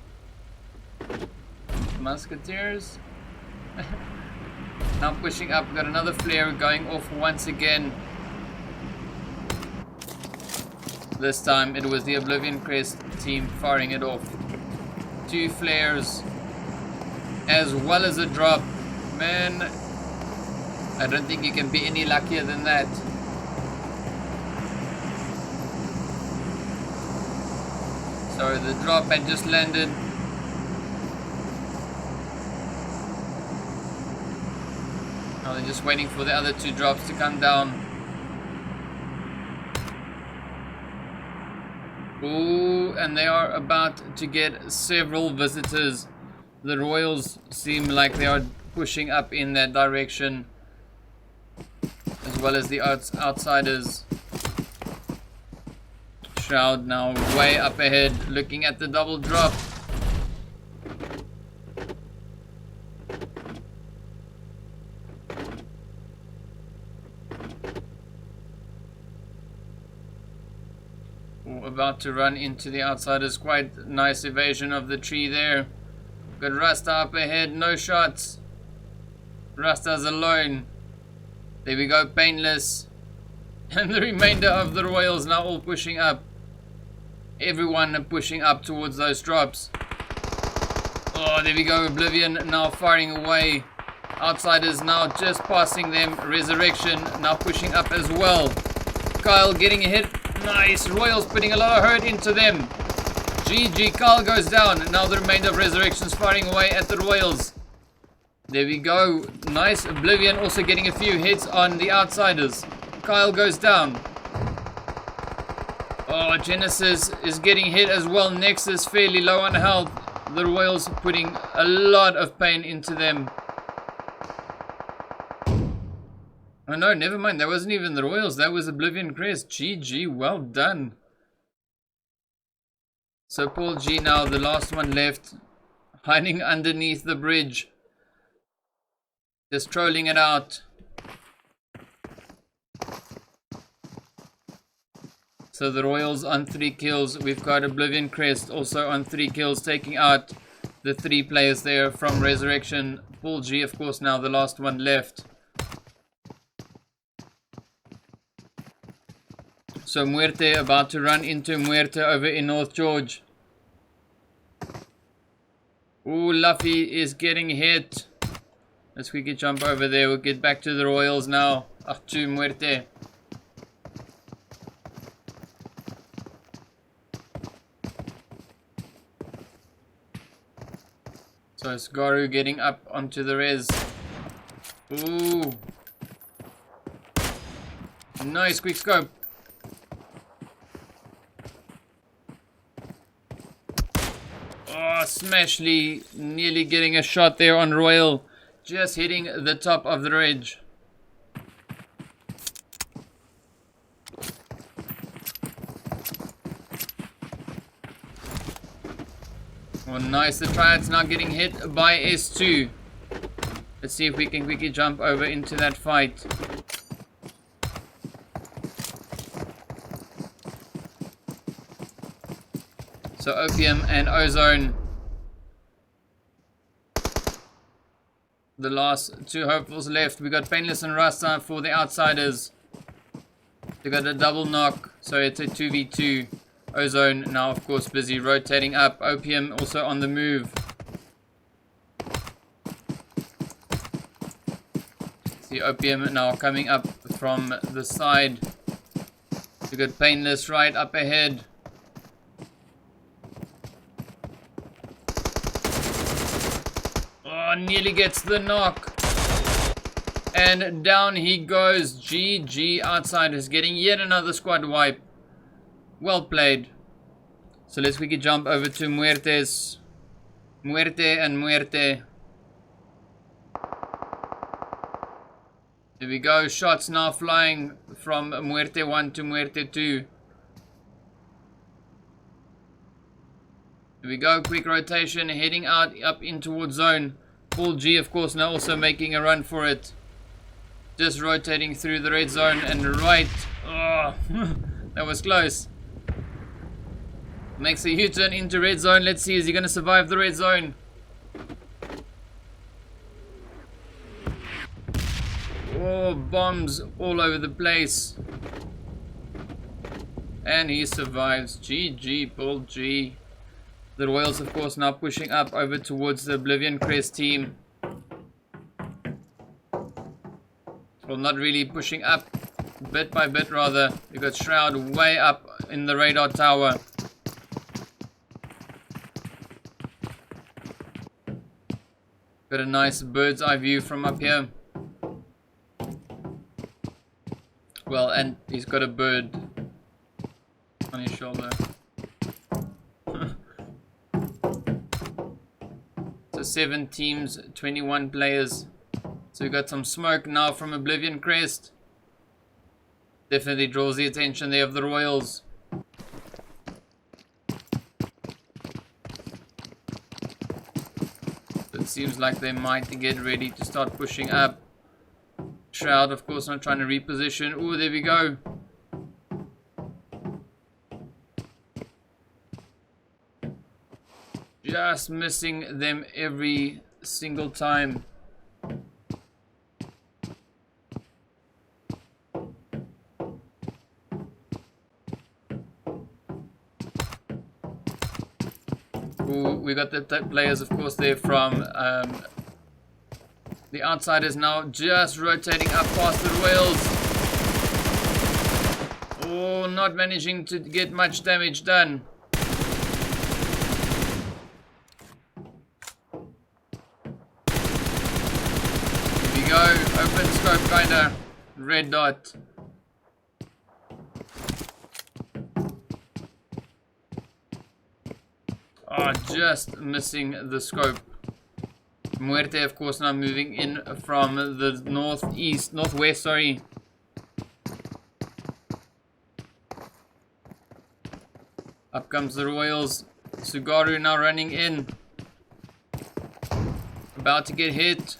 musketeers. Now pushing up. Got another flare going off once again. This time it was the OblivionCrest team firing it off. Two flares as well as a drop. Man, I don't think you can be any luckier than that. So the drop had just landed. Now they're just waiting for the other two drops to come down. Ooh, and they are about to get several visitors. The Royals seem like they are pushing up in that direction, as well as the outsiders. Shroud now way up ahead, looking at the double drop. About to run into the outsiders. Quite nice evasion of the tree there. Got Rasta up ahead, no shots. Rasta's alone. There we go, Painless. And the remainder of the Royals now all pushing up. Everyone pushing up towards those drops. Oh, there we go, Oblivion now firing away. Outsiders now just passing them. Resurrection now pushing up as well. Kyle getting a hit. Nice. Royals putting a lot of hurt into them. GG. Kyle goes down. Now the remainder of Resurrection's firing away at the Royals. There we go. Nice. Oblivion also getting a few hits on the outsiders. Kyle goes down. Oh, Genesis is getting hit as well. Nexus fairly low on health. The Royals putting a lot of pain into them. Oh no, never mind. That wasn't even the Royals. That was OblivionCrest. GG, well done. So Paul G now, the last one left, hiding underneath the bridge. Just trolling it out. So the Royals on 3 kills. We've got OblivionCrest also on 3 kills, taking out the 3 players there from Resurrection. PUBGM, of course, now the last one left. So Muerte about to run into Muerte over in North George. Ooh, Luffy is getting hit. Let's quickly jump over there. We'll get back to the Royals now. To Muerte. So it's Garu getting up onto the res. Ooh. Nice quick scope. Oh, Smashly nearly getting a shot there on Royal. Just hitting the top of the ridge. Oh, nice. The Tryad's now getting hit by S2. Let's see if we can quickly jump over into that fight. So Opium and Ozone, the last 2 hopefuls left. We got Painless and Rasta for the outsiders. They got a double knock, so it's a 2v2. Ozone now, of course, busy rotating up. Opium also on the move. See Opium now coming up from the side. We got Painless right up ahead. Oh, nearly gets the knock. And down he goes. GG. Outsiders getting yet another squad wipe. Well played. So let's quickly jump over to Muerte's. Muerte and Muerte. There we go. Shots now flying from Muerte 1 to Muerte 2. There we go. Quick rotation. Heading out up in towards zone. PUBGM, of course, now also making a run for it. Just rotating through the red zone and right. Oh, that was close. Makes a U-turn into red zone. Let's see, is he going to survive the red zone? Oh, bombs all over the place. And he survives. GG, PUBGM. The Royals, of course, now pushing up over towards the OblivionCrest team. Well, not really pushing up. Bit by bit, rather. We got Shroud way up in the radar tower. Got a nice bird's eye view from up here. Well, and he's got a bird on his shoulder. So 7 teams, 21 players. So we got some smoke now from OblivionCrest. Definitely draws the attention there of the Royals. It seems like they might get ready to start pushing up. Shroud, of course, not trying to reposition. Oh, there we go. Just missing them every single time. Ooh, we got the players, of course, there from the outsiders now just rotating up past the Royals. Oh, not managing to get much damage done. Here we go, open scope kinda, red dot. Oh, just missing the scope. Muerte, of course, now moving in from the northwest, sorry. Up comes the Royals. Sugaru now running in. About to get hit.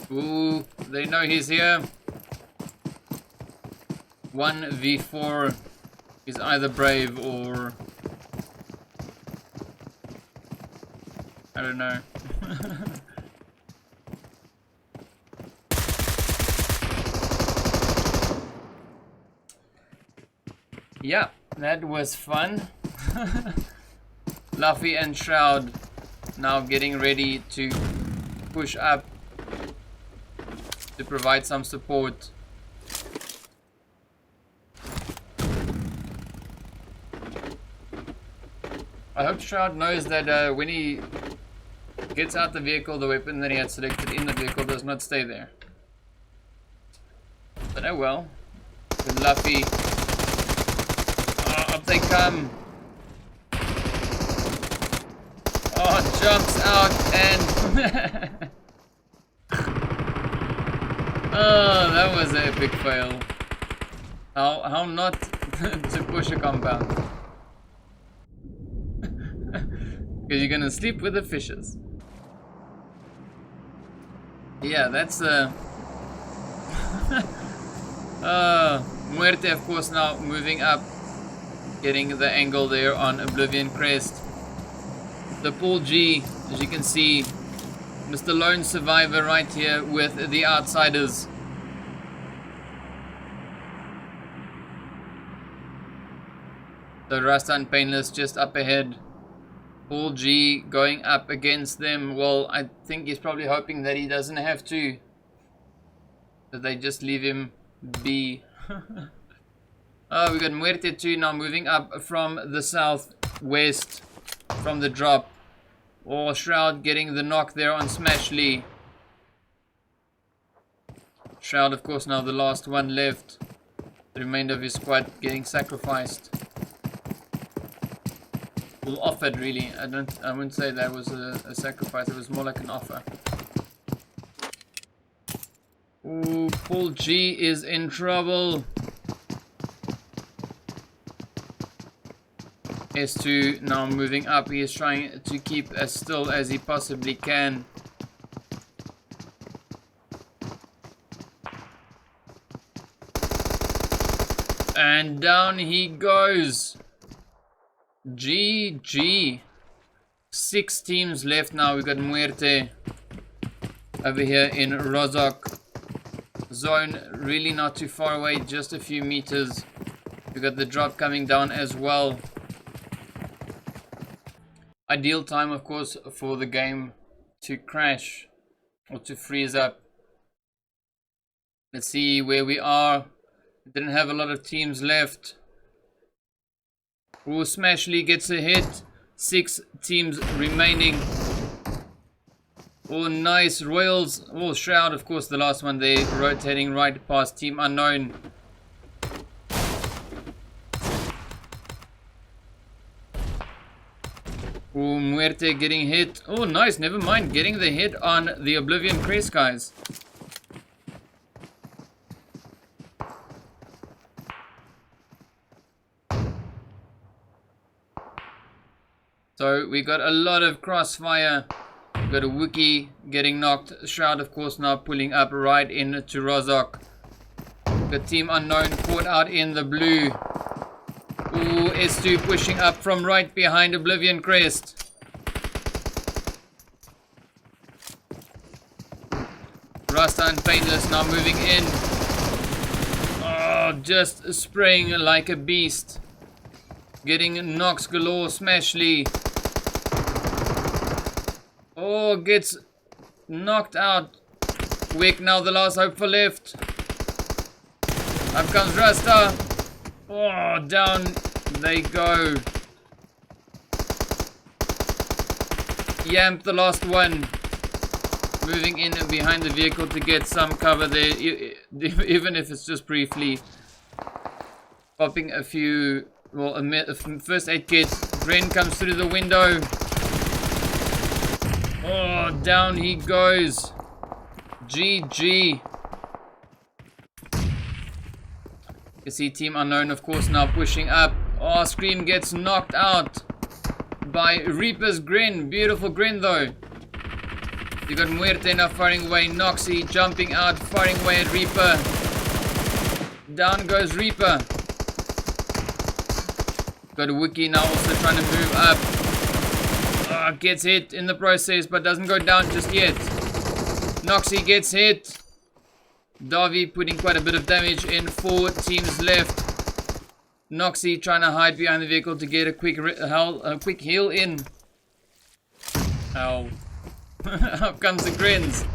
Ooh, they know he's here. 1v4 is either brave or I don't know. Yeah, that was fun. Luffy and Shroud now getting ready to push up to provide some support. I hope Shroud knows that when he gets out the vehicle, the weapon that he had selected in the vehicle does not stay there. But oh well. With Luffy. Oh, up they come. Oh, jumps out and... Oh, that was an epic fail. How not to push a compound? Because you're gonna sleep with the fishes. Yeah, that's Muerte, of course, now moving up, getting the angle there on OblivionCrest. The Pool G, as you can see, Mr. Lone Survivor right here with the outsiders. The Rasta and Painless just up ahead. Pool G going up against them. Well, I think he's probably hoping that he doesn't have to. That they just leave him be. Oh, we got Muerte 2 now moving up from the southwest from the drop. Oh, Shroud getting the knock there on Smashley. Shroud, of course, now the last one left. The remainder of his squad getting sacrificed. Well, offered really. I wouldn't say that was a sacrifice. It was more like an offer. Ooh, Paul G is in trouble. S2 now moving up. He is trying to keep as still as he possibly can. And down he goes. GG. 6 teams left now. We got Muerte over here in Rozok zone, really not too far away, just a few meters. We got the drop coming down as well. Ideal time, of course, for the game to crash or to freeze up. Let's see where we are. Didn't have a lot of teams left. Oh, Smashley gets a hit. 6 teams remaining. Oh, nice. Royals. Oh, Shroud, of course, the last one there, rotating right past Team Unknown. Oh, Muerte getting hit. Oh, nice. Never mind. Getting the hit on the OblivionCrest, guys. So we got a lot of crossfire. We got a Wookiee getting knocked. Shroud, of course, now pulling up right into Rozok. Got Team Unknown caught out in the blue. Ooh, S2 pushing up from right behind OblivionCrest. Rasta and Painless now moving in. Oh, just spraying like a beast. Getting knocks galore. Smashley. Oh, gets knocked out. Quick, now the last hope for left. Up comes Rasta. Oh, down they go. Yamp, the last one. Moving in and behind the vehicle to get some cover there, even if it's just briefly. Popping a few, well, a first aid kit. Dren comes through the window. Oh, down he goes. GG. You see Team Unknown, of course, now pushing up. Oh, Scream gets knocked out by Reaper's Grin. Beautiful grin, though. You got Muerte now firing away. Noxy jumping out, firing away at Reaper. down goes Reaper. Got a Wiki now also trying to move up. Gets hit in the process, but doesn't go down just yet. Noxy gets hit. Davi putting quite a bit of damage in. 4 teams left. Noxy trying to hide behind the vehicle to get a quick heal in. Ow. Up comes the grins.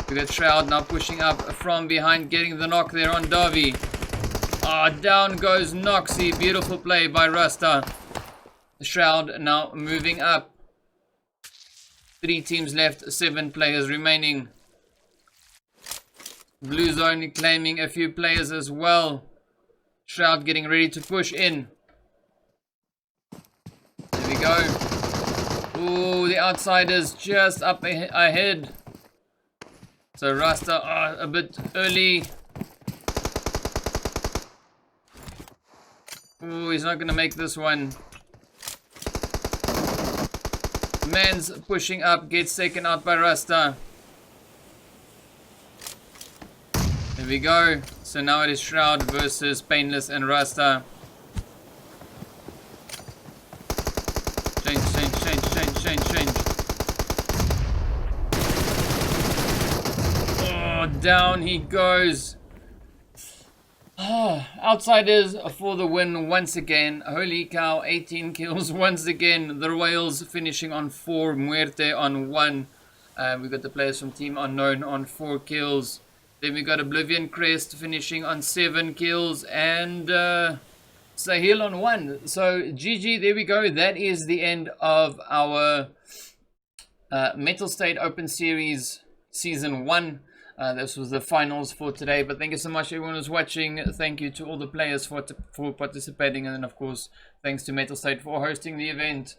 We got Shroud now pushing up from behind, getting the knock there on Davi. Down goes Noxy. Beautiful play by Rasta. Shroud now moving up. 3 teams left, 7 players remaining. Blue Zone claiming a few players as well. Shroud getting ready to push in. There we go. Ooh, the outsiders just up ahead. So Rasta a bit early. Ooh, he's not going to make this one. Man's pushing up, gets taken out by Rasta. There we go. So now it is Shroud versus Painless and Rasta. Change. Down he goes. Outsiders for the win once again. Holy cow, 18 kills once again. The Royals finishing on 4, Muerte on 1. We got the players from Team Unknown on 4 kills. Then we got OblivionCrest finishing on 7 kills. And Sahil on 1. So GG, there we go. That is the end of our Mettlestate Open Series Season 1. This was the finals for today, but thank you so much everyone who's watching. Thank you to all the players for participating, and then of course thanks to Mettlestate for hosting the event.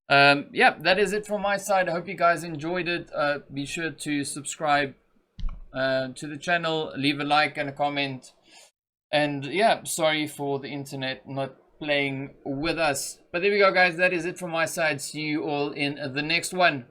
Yeah, that is it from my side. I hope you guys enjoyed it. Be sure to subscribe to the channel, leave a like and a comment, and yeah, sorry for the internet not playing with us, but there we go guys. That is it from my side. See you all in the next one.